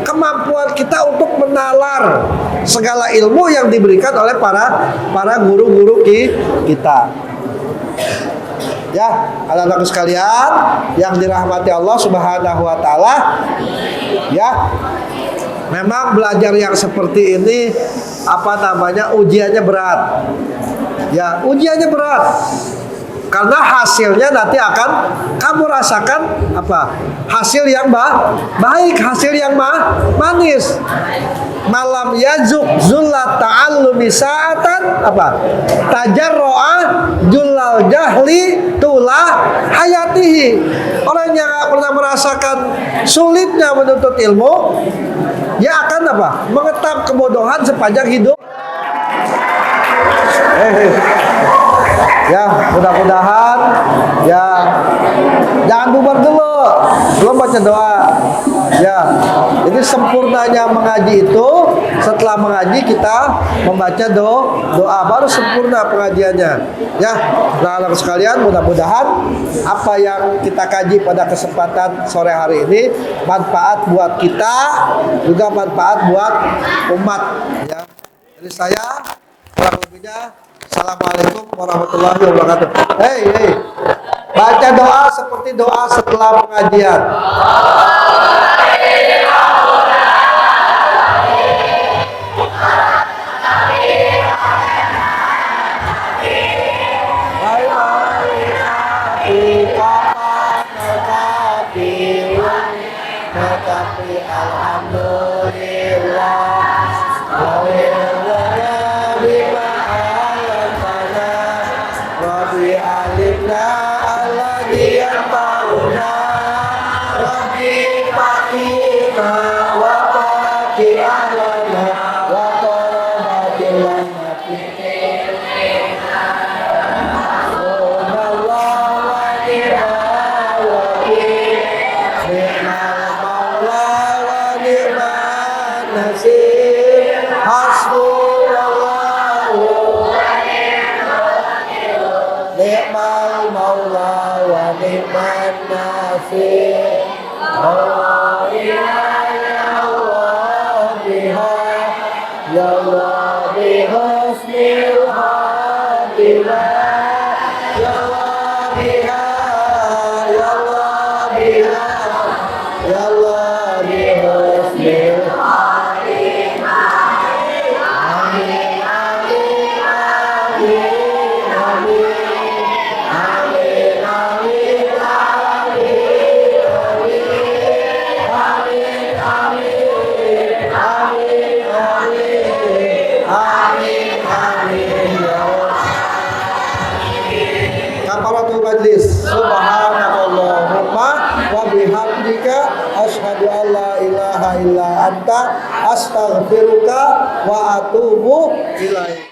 kemampuan kita untuk menalar segala ilmu yang diberikan oleh para guru-guru kita. Ya, anak-anak sekalian yang dirahmati Allah Subhanahu wa taala, ya. Memang belajar yang seperti ini ujiannya berat. Ya, ujiannya berat. Karena hasilnya nanti akan kamu rasakan hasil yang baik, hasil yang manis. Malam yazuk zullat ta'allumi sa'atan tajarro'a jullal jahli tula hayatihi. Orang yang gak pernah merasakan sulitnya menuntut ilmu, dia akan mengetap kebodohan sepanjang hidup. Ya, mudah-mudahan ya jangan bubar dulu, belum baca doa. Ya, jadi sempurnanya mengaji itu setelah mengaji kita membaca doa baru sempurna pengajiannya. Ya, anak-anak sekalian, mudah-mudahan apa yang kita kaji pada kesempatan sore hari ini manfaat buat kita, juga manfaat buat umat. Ya, jadi saya kurang lebihnya. Assalamualaikum warahmatullahi wabarakatuh. Hei, baca doa seperti doa setelah pengajian. Subhanakallahumma wa bihamdika asyhadu an la ilaha illa anta astaghfiruka wa atubu ilaik.